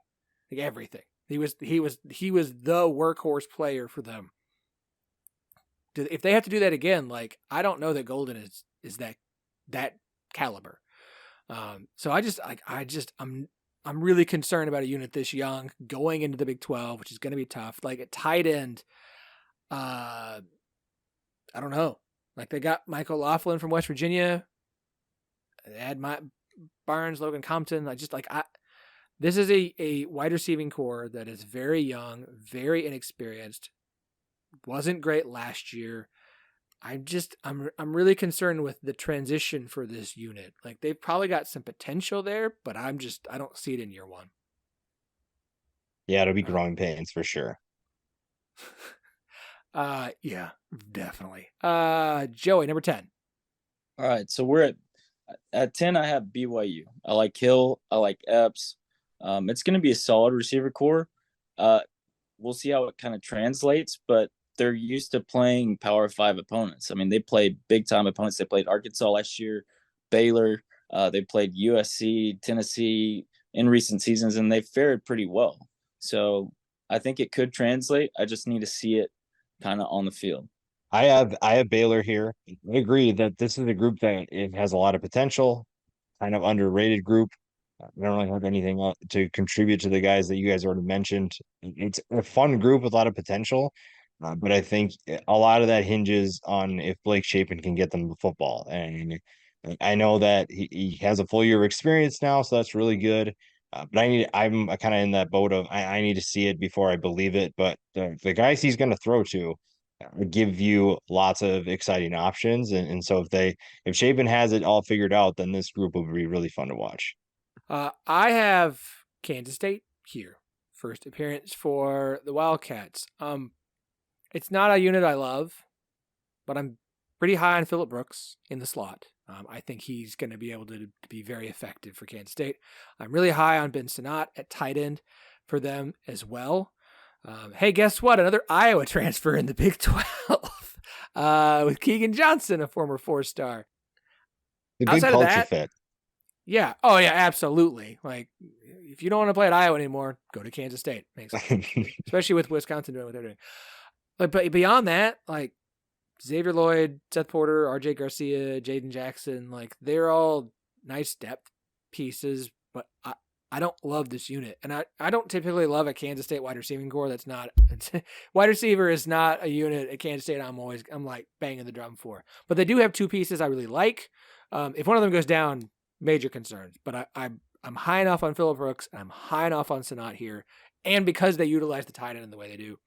like everything. He was the workhorse player for them. If they have to do that again, like I don't know that Golden is that caliber. So I'm really concerned about a unit this young going into the Big 12, which is going to be tough. Like at tight end, I don't know. Like they got Michael Laughlin from West Virginia. They had Barnes, Logan Compton. This is a wide receiving core that is very young, very inexperienced. Wasn't great last year. I'm really concerned with the transition for this unit. Like they've probably got some potential there, but I don't see it in year 1. Yeah, it'll be growing pains for sure. Yeah, definitely. Joey, number 10. All right, so we're at 10. I have BYU. I like Hill. I like Epps. It's going to be a solid receiver core. We'll see how it kind of translates, but they're used to playing Power 5 opponents. I mean, they played big-time opponents. They played Arkansas last year, Baylor. They played USC, Tennessee in recent seasons, and they fared pretty well. So I think it could translate. I just need to see it kind of on the field. I have Baylor here. I agree that this is a group that it has a lot of potential, kind of underrated group. I don't really have anything to contribute to the guys that you guys already mentioned. It's a fun group with a lot of potential. But I think a lot of that hinges on if Blake Shapen can get them the football. And I know that he has a full year of experience now, so that's really good. But I'm kind of in that boat of I need to see it before I believe it. But the guys he's going to throw to give you lots of exciting options. And so if Shapen has it all figured out, then this group will be really fun to watch. I have Kansas State here. First appearance for the Wildcats. It's not a unit I love, but I'm pretty high on Phillip Brooks in the slot. I think he's going to be able to be very effective for Kansas State. I'm really high on Ben Sinnott at tight end for them as well. Hey, guess what? Another Iowa transfer in the Big 12 with Keegan Johnson, a former 4-star. A good culture fit. Yeah. Oh, yeah, absolutely. Like, if you don't want to play at Iowa anymore, go to Kansas State. Makes sense. Especially with Wisconsin doing what they're doing. But beyond that, like, Xavier Lloyd, Seth Porter, RJ Garcia, Jaden Jackson, like, they're all nice depth pieces, but I don't love this unit. And I don't typically love a Kansas State wide receiving core. That's not wide receiver is not a unit at Kansas State I'm like banging the drum for. But they do have two pieces I really like. If one of them goes down, major concerns. But I'm high enough on Phillip Brooks, and I'm high enough on Sinnott here. And because they utilize the tight end in the way they do,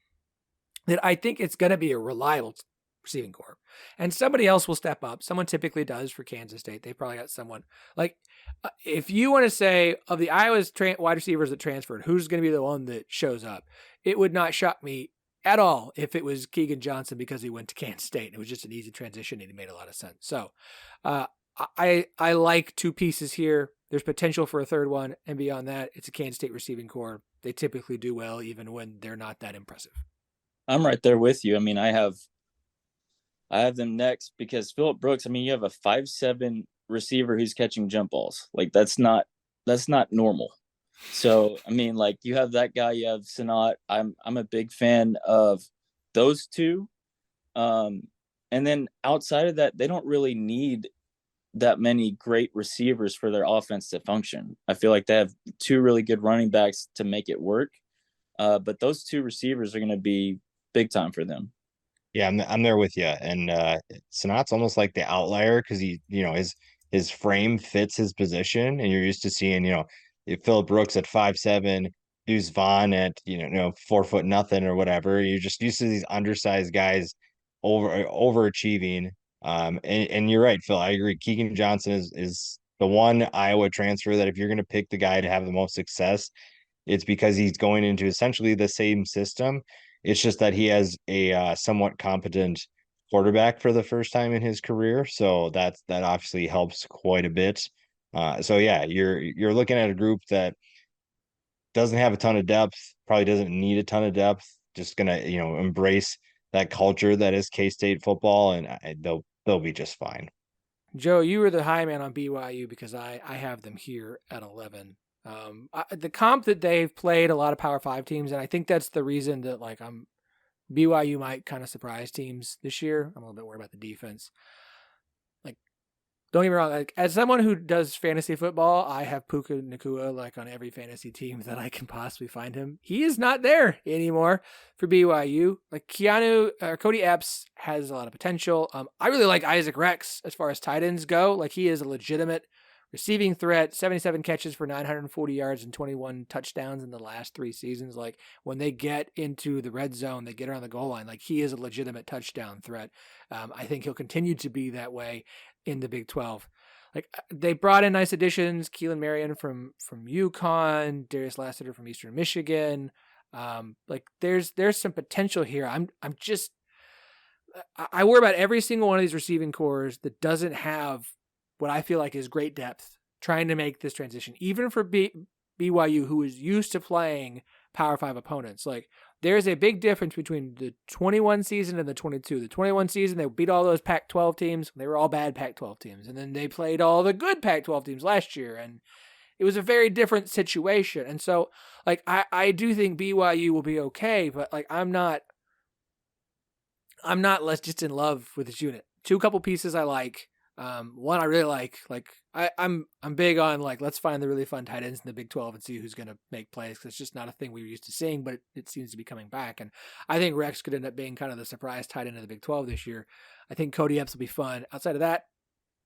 that I think it's going to be a reliable receiving core. And somebody else will step up. Someone typically does for Kansas State. They probably got someone. Like, if you want to say, of the Iowa's wide receivers that transferred, who's going to be the one that shows up? It would not shock me at all if it was Keegan Johnson because he went to Kansas State. It was just an easy transition and it made a lot of sense. So I like two pieces here. There's potential for a third one. And beyond that, it's a Kansas State receiving core. They typically do well even when they're not that impressive. I'm right there with you. I mean, I have them next because Phillip Brooks, I mean, you have a 5'7" receiver who's catching jump balls. Like, that's not normal. So, I mean, like, you have that guy, you have Sinnott. I'm a big fan of those two. And then outside of that, they don't really need that many great receivers for their offense to function. I feel like they have two really good running backs to make it work. But those two receivers are going to be big time for them. Yeah, I'm there with you. And Sanat's almost like the outlier because his frame fits his position, and you're used to seeing, Phillip Brooks at 5'7", Deuce Vaughn at 4 foot nothing or whatever. You're just used to these undersized guys overachieving. And you're right, Phil. I agree. Keegan Johnson is the one Iowa transfer that if you're going to pick the guy to have the most success, it's because he's going into essentially the same system. It's just that he has a somewhat competent quarterback for the first time in his career, so that obviously helps quite a bit. So yeah, you're looking at a group that doesn't have a ton of depth, probably doesn't need a ton of depth. Just gonna embrace that culture that is K-State football, and they'll be just fine. Joe, you were the high man on BYU because I have them here at 11. The comp that they've played a lot of Power 5 teams, and I think that's the reason that BYU might kind of surprise teams this year. I'm a little bit worried about the defense. Like, don't get me wrong. Like, as someone who does fantasy football, I have Puka Nacua on every fantasy team that I can possibly find him. He is not there anymore for BYU. Like, Cody Epps has a lot of potential. I really like Isaac Rex as far as tight ends go. Like, he is a legitimate receiving threat, 77 catches for 940 yards and 21 touchdowns in the last 3 seasons. Like, when they get into the red zone, they get around the goal line. Like, he is a legitimate touchdown threat. I think he'll continue to be that way in the Big 12. Like, they brought in nice additions. Keelan Marion from UConn, Darius Lassiter from Eastern Michigan. There's some potential here. I worry about every single one of these receiving cores that doesn't have what I feel like is great depth trying to make this transition, even for BYU, who is used to playing Power 5 opponents. Like, there's a big difference between the 21 season and the 22. The 21 season, they beat all those Pac-12 teams. They were all bad Pac-12 teams. And then they played all the good Pac-12 teams last year. And it was a very different situation. And so, like, I do think BYU will be okay, but, like, I'm not less just in love with this unit. Couple pieces I like. One I really like I'm big on, like, let's find the really fun tight ends in the Big 12 and see who's going to make plays, because it's just not a thing we were used to seeing, but it seems to be coming back. And I think Rex could end up being kind of the surprise tight end of the Big 12 this year. I think Cody Epps will be fun. Outside of that,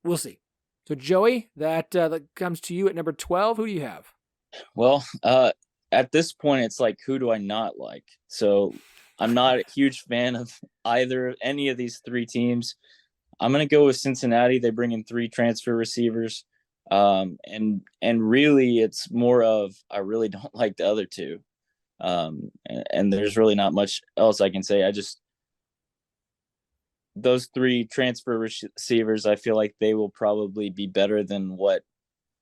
we'll see. So Joey, that comes to you at number 12. Who do you have? Well, at this point, it's like, who do I not like? So I'm not a huge fan of any of these three teams. I'm gonna go with Cincinnati. They bring in three transfer receivers, and really, it's more of I really don't like the other two, and there's really not much else I can say. I just those three transfer receivers, I feel like they will probably be better than what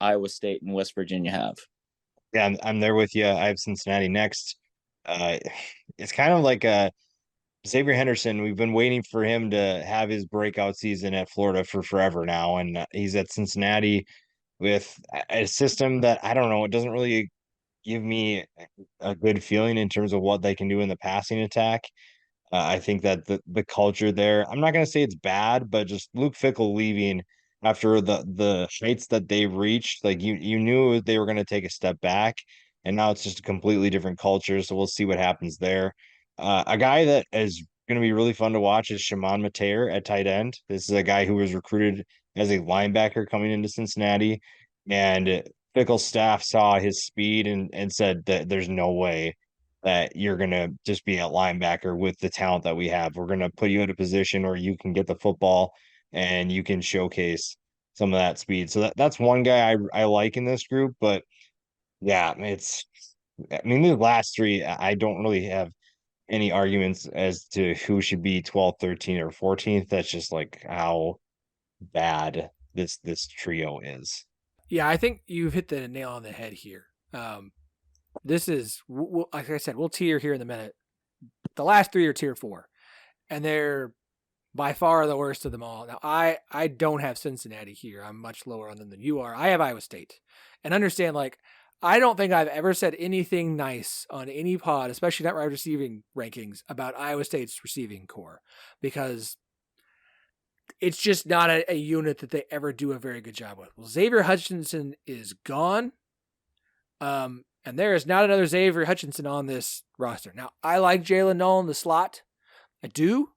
Iowa State and West Virginia have. Yeah, I'm there with you. I have Cincinnati next. Uh, it's kind of like Xavier Henderson. We've been waiting for him to have his breakout season at Florida for forever now, and he's at Cincinnati with a system that I don't know. It doesn't really give me a good feeling in terms of what they can do in the passing attack. I think that the culture there, I'm not going to say it's bad, but just Luke Fickell leaving after the heights that they've reached, like you knew they were going to take a step back, and now it's just a completely different culture. So we'll see what happens there. A guy that is going to be really fun to watch is Shimon Mateer at tight end. This is a guy who was recruited as a linebacker coming into Cincinnati, and Fickell's staff saw his speed and said that there's no way that you're going to just be a linebacker with the talent that we have. We're going to put you in a position where you can get the football and you can showcase some of that speed. So that's one guy I like in this group. But yeah, I mean, the last three, I don't really have any arguments as to who should be 12th, 13th, or 14th. That's just like how bad this trio is. Yeah, I think you've hit the nail on the head here. This is, like I said, we'll tier here in a minute. The last three are tier 4, and they're by far the worst of them all. Now, I don't have Cincinnati here. I'm much lower on them than you are. I have Iowa State. And understand, like, I don't think I've ever said anything nice on any pod, especially not wide receiving rankings, about Iowa State's receiving core, because it's just not a unit that they ever do a very good job with. Well, Xavier Hutchinson is gone. And there is not another Xavier Hutchinson on this roster. Now, I like Jalen Noll in the slot. I do.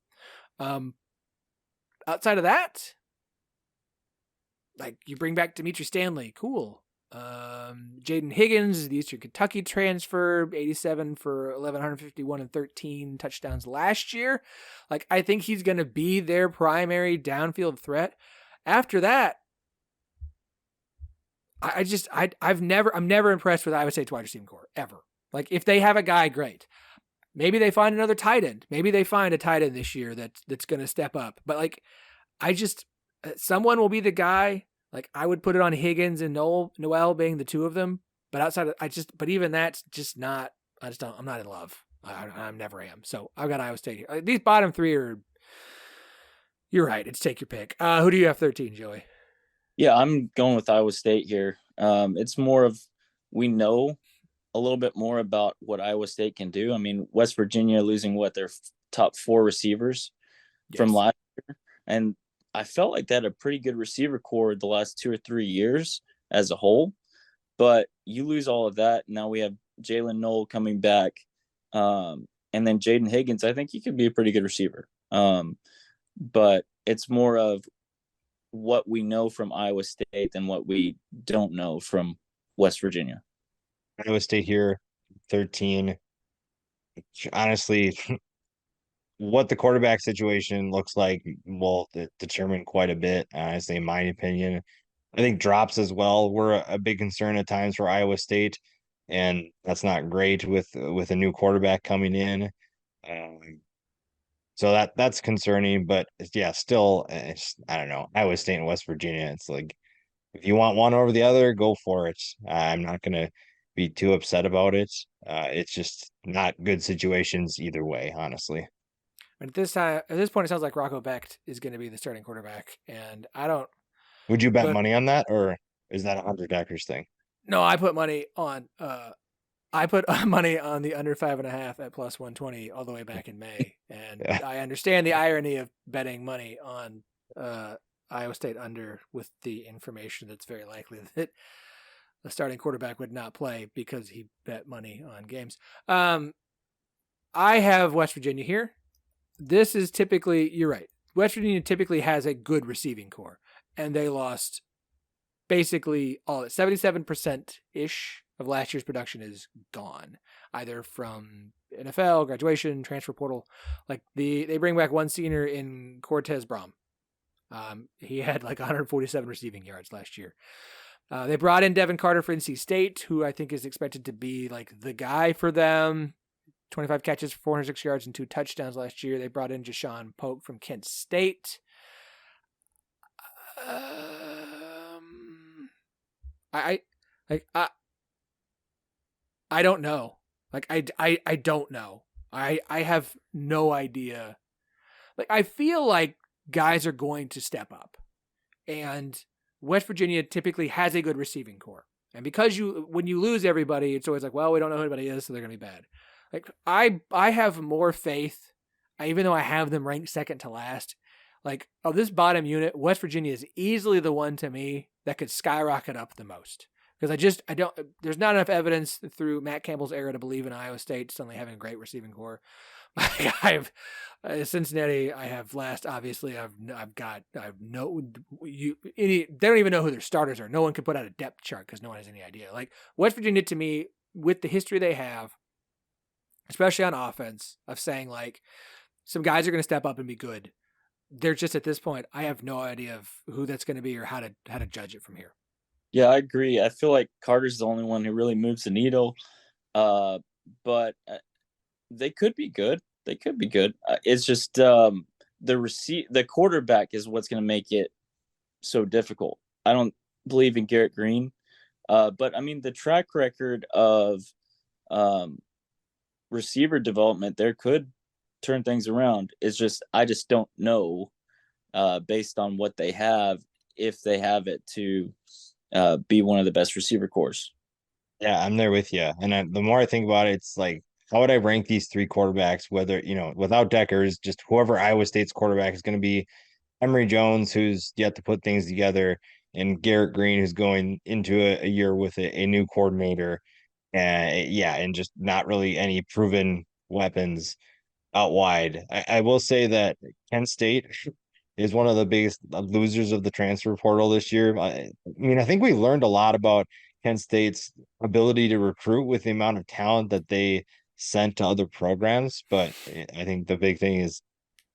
Outside of that, like, you bring back Dimitri Stanley. Cool. Jaden Higgins, the Eastern Kentucky transfer, 87 for 1,151 and 13 touchdowns last year. Like, I think he's going to be their primary downfield threat. After that, I'm never impressed with Iowa State's wide receiving core, ever. Like, if they have a guy, great. Maybe they find another tight end. Maybe they find a tight end this year that's going to step up. But, like, someone will be the guy. Like, I would put it on Higgins and Noel being the two of them. But but even that's just not, I'm not in love. I never am. So I've got Iowa State here. These bottom three you're right. It's take your pick. Who do you have 13, Joey? Yeah, I'm going with Iowa State here. It's more of, we know a little bit more about what Iowa State can do. I mean, West Virginia losing their top 4 receivers from last year, and I felt like they had a pretty good receiver core the last 2 or 3 years as a whole. But you lose all of that. Now we have Jalen Noll coming back, and then Jaden Higgins. I think he could be a pretty good receiver. But it's more of what we know from Iowa State than what we don't know from West Virginia. Iowa State here, 13. Honestly, what the quarterback situation looks like will determine quite a bit, honestly, in my opinion. I think drops as well were a big concern at times for Iowa State, and that's not great with a new quarterback coming in. So that's concerning, but yeah, still, I don't know. Iowa State and West Virginia, it's like, if you want one over the other, go for it. I'm not gonna be too upset about it. It's just not good situations either way, honestly. At this point, it sounds like Rocco Becht is going to be the starting quarterback, and I don't. Would you bet But money on that, or is that a Hunter Deckers thing? no, I put money on. I put money on the under 5.5 at plus 120 all the way back in May, and Yeah. I understand the irony of betting money on Iowa State under with the information that's very likely that the starting quarterback would not play because he bet money on games. I have West Virginia here. This is typically, you're right. West Virginia typically has a good receiving core, and they lost basically all at 77% ish of last year's production is gone, either from NFL, graduation, transfer portal. Like they bring back one senior in Cortez Brom. He had like 147 receiving yards last year. They brought in Devin Carter for NC State, who I think is expected to be like the guy for them. 25 catches, 406 yards, and 2 touchdowns last year. They brought in Jashawn Polk from Kent State. I don't know. Like I don't know. I have no idea. Like I feel like guys are going to step up, and West Virginia typically has a good receiving core. And because when you lose everybody, it's always like, well, we don't know who anybody is, so they're going to be bad. Like I have more faith, even though I have them ranked second to last. Like of this bottom unit, West Virginia is easily the one to me that could skyrocket up the most. Because there's not enough evidence through Matt Campbell's era to believe in Iowa State suddenly having a great receiving core. Cincinnati, I have last. Obviously, they don't even know who their starters are. No one can put out a depth chart because no one has any idea. Like West Virginia, to me, with the history they have, especially on offense, of saying like some guys are going to step up and be good. They're just at this point, I have no idea of who that's going to be or how to judge it from here. Yeah, I agree. I feel like Carter's the only one who really moves the needle, but they could be good. They could be good. It's just the quarterback is what's going to make it so difficult. I don't believe in Garrett Green, but I mean the track record of receiver development there could turn things around. It's just I just don't know based on what they have if they have it to be one of the best receiver cores. Yeah, I'm there with you. And the more I think about it, it's like, how would I rank these 3 quarterbacks? Whether, without Deckers, just whoever Iowa State's quarterback is going to be Emory Jones, who's yet to put things together, and Garrett Green, who's going into a year with a new coordinator. And just not really any proven weapons out wide. I will say that Kent State is one of the biggest losers of the transfer portal this year. I mean, I think we learned a lot about Kent State's ability to recruit with the amount of talent that they sent to other programs. But I think the big thing is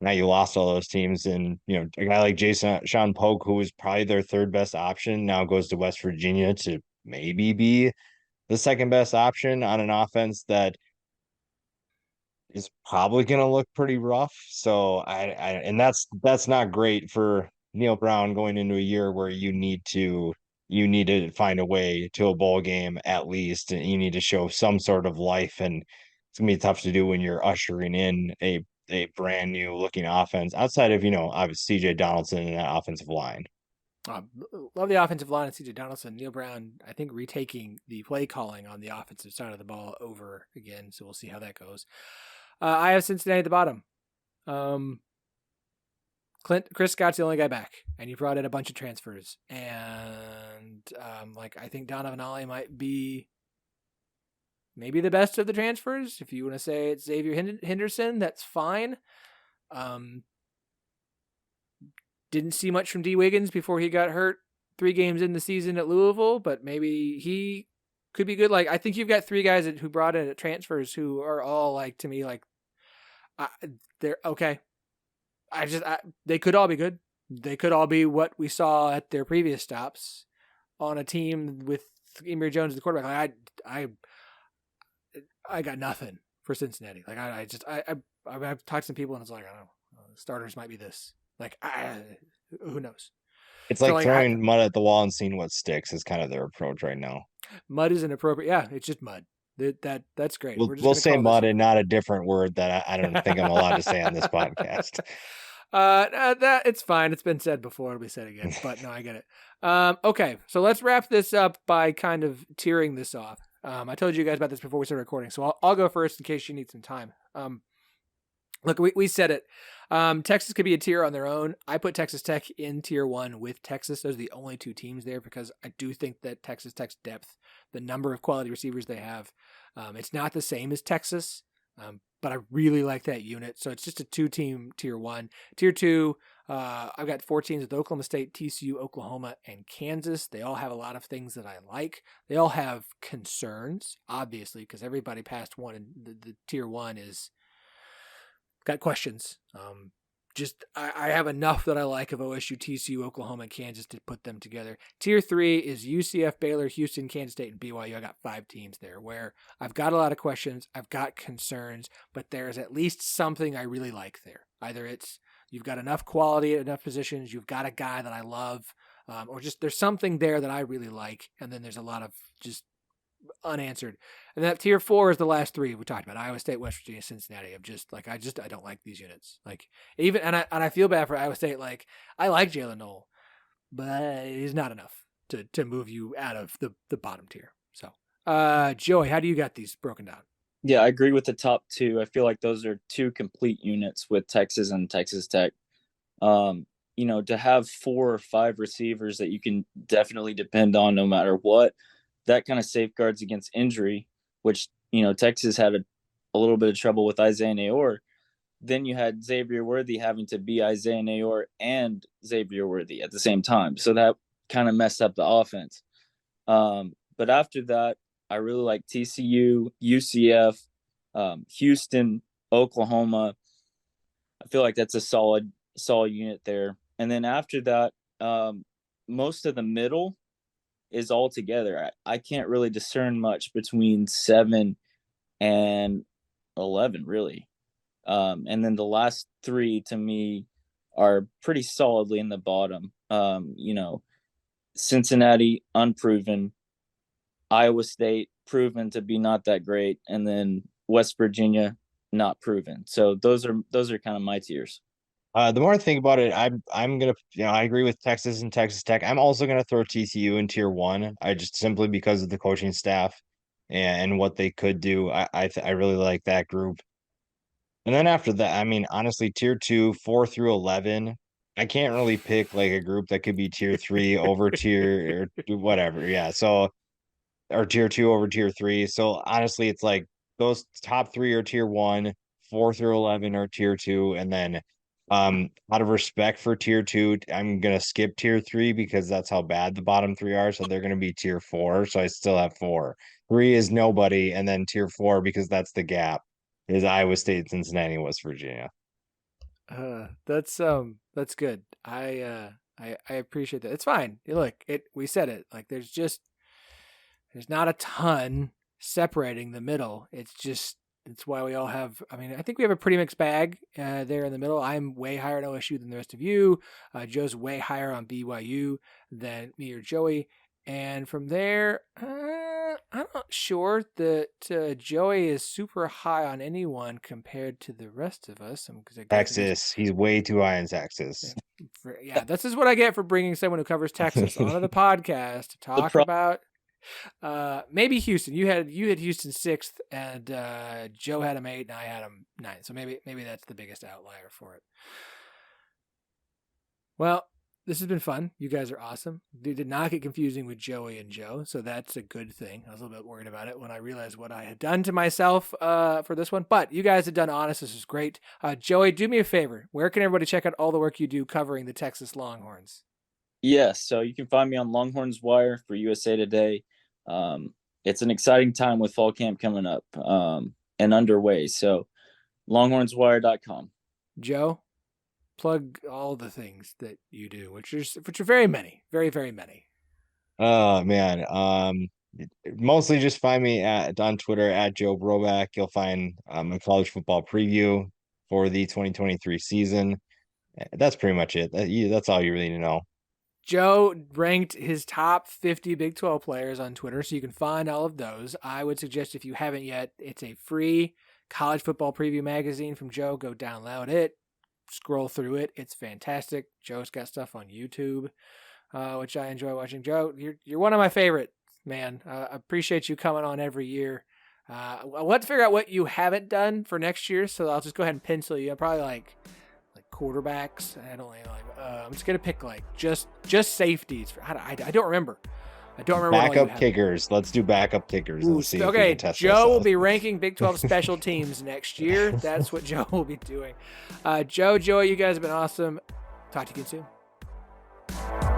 now you lost all those teams, and a guy like Sean Polk, who was probably their 3rd best option, now goes to West Virginia to maybe be the 2nd best option on an offense that is probably going to look pretty rough. So and that's not great for Neil Brown going into a year where you need to find a way to a bowl game at least, and you need to show some sort of life. And it's gonna be tough to do when you're ushering in a brand new looking offense outside of obviously CJ Donaldson and that offensive line. Love the offensive line of CJ Donaldson. Neil Brown, I think, retaking the play calling on the offensive side of the ball over again. So we'll see how that goes. I have Cincinnati at the bottom. Chris Scott's the only guy back, and you brought in a bunch of transfers. And I think Donovan Ollie might be maybe the best of the transfers. If you want to say it's Xavier Henderson, that's fine. Didn't see much from D. Wiggins before he got hurt 3 games in the season at Louisville, but maybe he could be good. Like I think you've got 3 guys who brought in at transfers who are all like to me like they're okay. They could all be good. They could all be what we saw at their previous stops on a team with Emory Jones the quarterback. Like I got nothing for Cincinnati. Like I've talked to some people and it's like I don't know. Starters might be this. Like who knows? It's like throwing mud at the wall and seeing what sticks is kind of their approach right now. Mud is inappropriate. Yeah, it's just mud. That's great. We'll say mud and not a different word that I don't think I'm allowed to say on this podcast. That it's fine. It's been said before. It'll be said again. But no, I get it. Okay, so let's wrap this up by kind of tearing this off. I told you guys about this before we started recording, so I'll go first in case you need some time. Look, we said it. Texas could be a tier on their own. I put Texas Tech in tier 1 with Texas. Those are the only 2 teams there because I do think that Texas Tech's depth, the number of quality receivers they have, it's not the same as Texas, but I really like that unit. So it's just a 2-team tier 1. Tier 2, I've got 4 teams with Oklahoma State, TCU, Oklahoma, and Kansas. They all have a lot of things that I like. They all have concerns, obviously, because everybody past one and the tier 1 is got questions. I have enough that I like of OSU, TCU, Oklahoma, and Kansas to put them together. Tier 3 is UCF, Baylor, Houston, Kansas State, and BYU. I got 5 teams there where I've got a lot of questions, I've got concerns, but there's at least something I really like there. Either it's you've got enough quality at enough positions, you've got a guy that I love, or just there's something there that I really like, and then there's a lot of just unanswered. And that tier 4 is the last 3 we talked about: Iowa State, West Virginia, Cincinnati. I'm just like I don't like these units. Like even and I feel bad for Iowa State. Like I like Jalen Noel, but he's not enough to move you out of the bottom tier. So Joey, how do you got these broken down? Yeah, I agree with the top 2. I feel like those are 2 complete units with Texas and Texas Tech. To have 4 or 5 receivers that you can definitely depend on no matter what, that kind of safeguards against injury, which, Texas had a little bit of trouble with Isaiah Nayor. Then you had Xavier Worthy having to be Isaiah Nayor and Xavier Worthy at the same time. So that kind of messed up the offense. But after that, I really like TCU, UCF, Houston, Oklahoma. I feel like that's a solid unit there. And then after that, most of the middle is all together. I can't really discern much between 7 and 11, really. And then the last 3 to me are pretty solidly in the bottom. Cincinnati, unproven. Iowa State, proven to be not that great. And then West Virginia, not proven. So those are kind of my tiers. The more I think about it, I'm gonna, I agree with Texas and Texas Tech. I'm also gonna throw TCU in tier 1. I just simply because of the coaching staff and what they could do. I really like that group. And then after that, I mean, honestly, tier 2, 4 through 11, I can't really pick like a group that could be tier 3 over tier or whatever. Yeah, so or tier 2 over tier 3. So honestly, it's like those top 3 are tier 1, 4 through 11 are tier 2, and then out of respect for tier 2, I'm gonna skip tier 3 because that's how bad the bottom 3 are. So they're gonna be tier 4. So I still have 4. 3 is nobody, and then tier 4, because that's the gap, is Iowa State, Cincinnati, West Virginia. That's good. I appreciate that. It's fine. Look, we said it. Like there's not a ton separating the middle. It's why we all have, I think we have a pretty mixed bag there in the middle. I'm way higher on OSU than the rest of you. Joe's way higher on BYU than me or Joey. And from there, I'm not sure that Joey is super high on anyone compared to the rest of us. Texas, he's way too high in Texas. Yeah, this is what I get for bringing someone who covers Texas onto the podcast to talk about maybe Houston. You had Houston 6th, and Joe had him 8, and I had him 9. So maybe that's the biggest outlier for it. Well, this has been fun. You guys are awesome. They did not get confusing with Joey and Joe, so that's a good thing. I was a little bit worried about it when I realized what I had done to myself for this one, but you guys have done honest. This is great. Joey, do me a favor. Where can everybody check out all the work you do covering the Texas Longhorns? Yes, so you can find me on Longhorns Wire for USA Today. It's an exciting time with fall camp coming up and underway. So longhornswire.com. Joe, plug all the things that you do, which are very many, very, very many. Oh man. Mostly just find me on Twitter at Joe Broback. You'll find a college football preview for the 2023 season. That's pretty much it. That's all you really need to know. Joe ranked his top 50 Big 12 players on Twitter, so you can find all of those. I would suggest if you haven't yet, it's a free college football preview magazine from Joe. Go download it, scroll through it. It's fantastic. Joe's got stuff on YouTube, which I enjoy watching. Joe, you're one of my favorites, man. I appreciate you coming on every year. I want to figure out what you haven't done for next year, so I'll just go ahead and pencil you. Probably like quarterbacks. I'm just gonna pick just safeties. I don't remember. Backup kickers. Let's do backup kickers. Ooh, okay, Joe will be ranking Big 12 special teams next year. That's what Joe will be doing. Joey, you guys have been awesome. Talk to you again soon.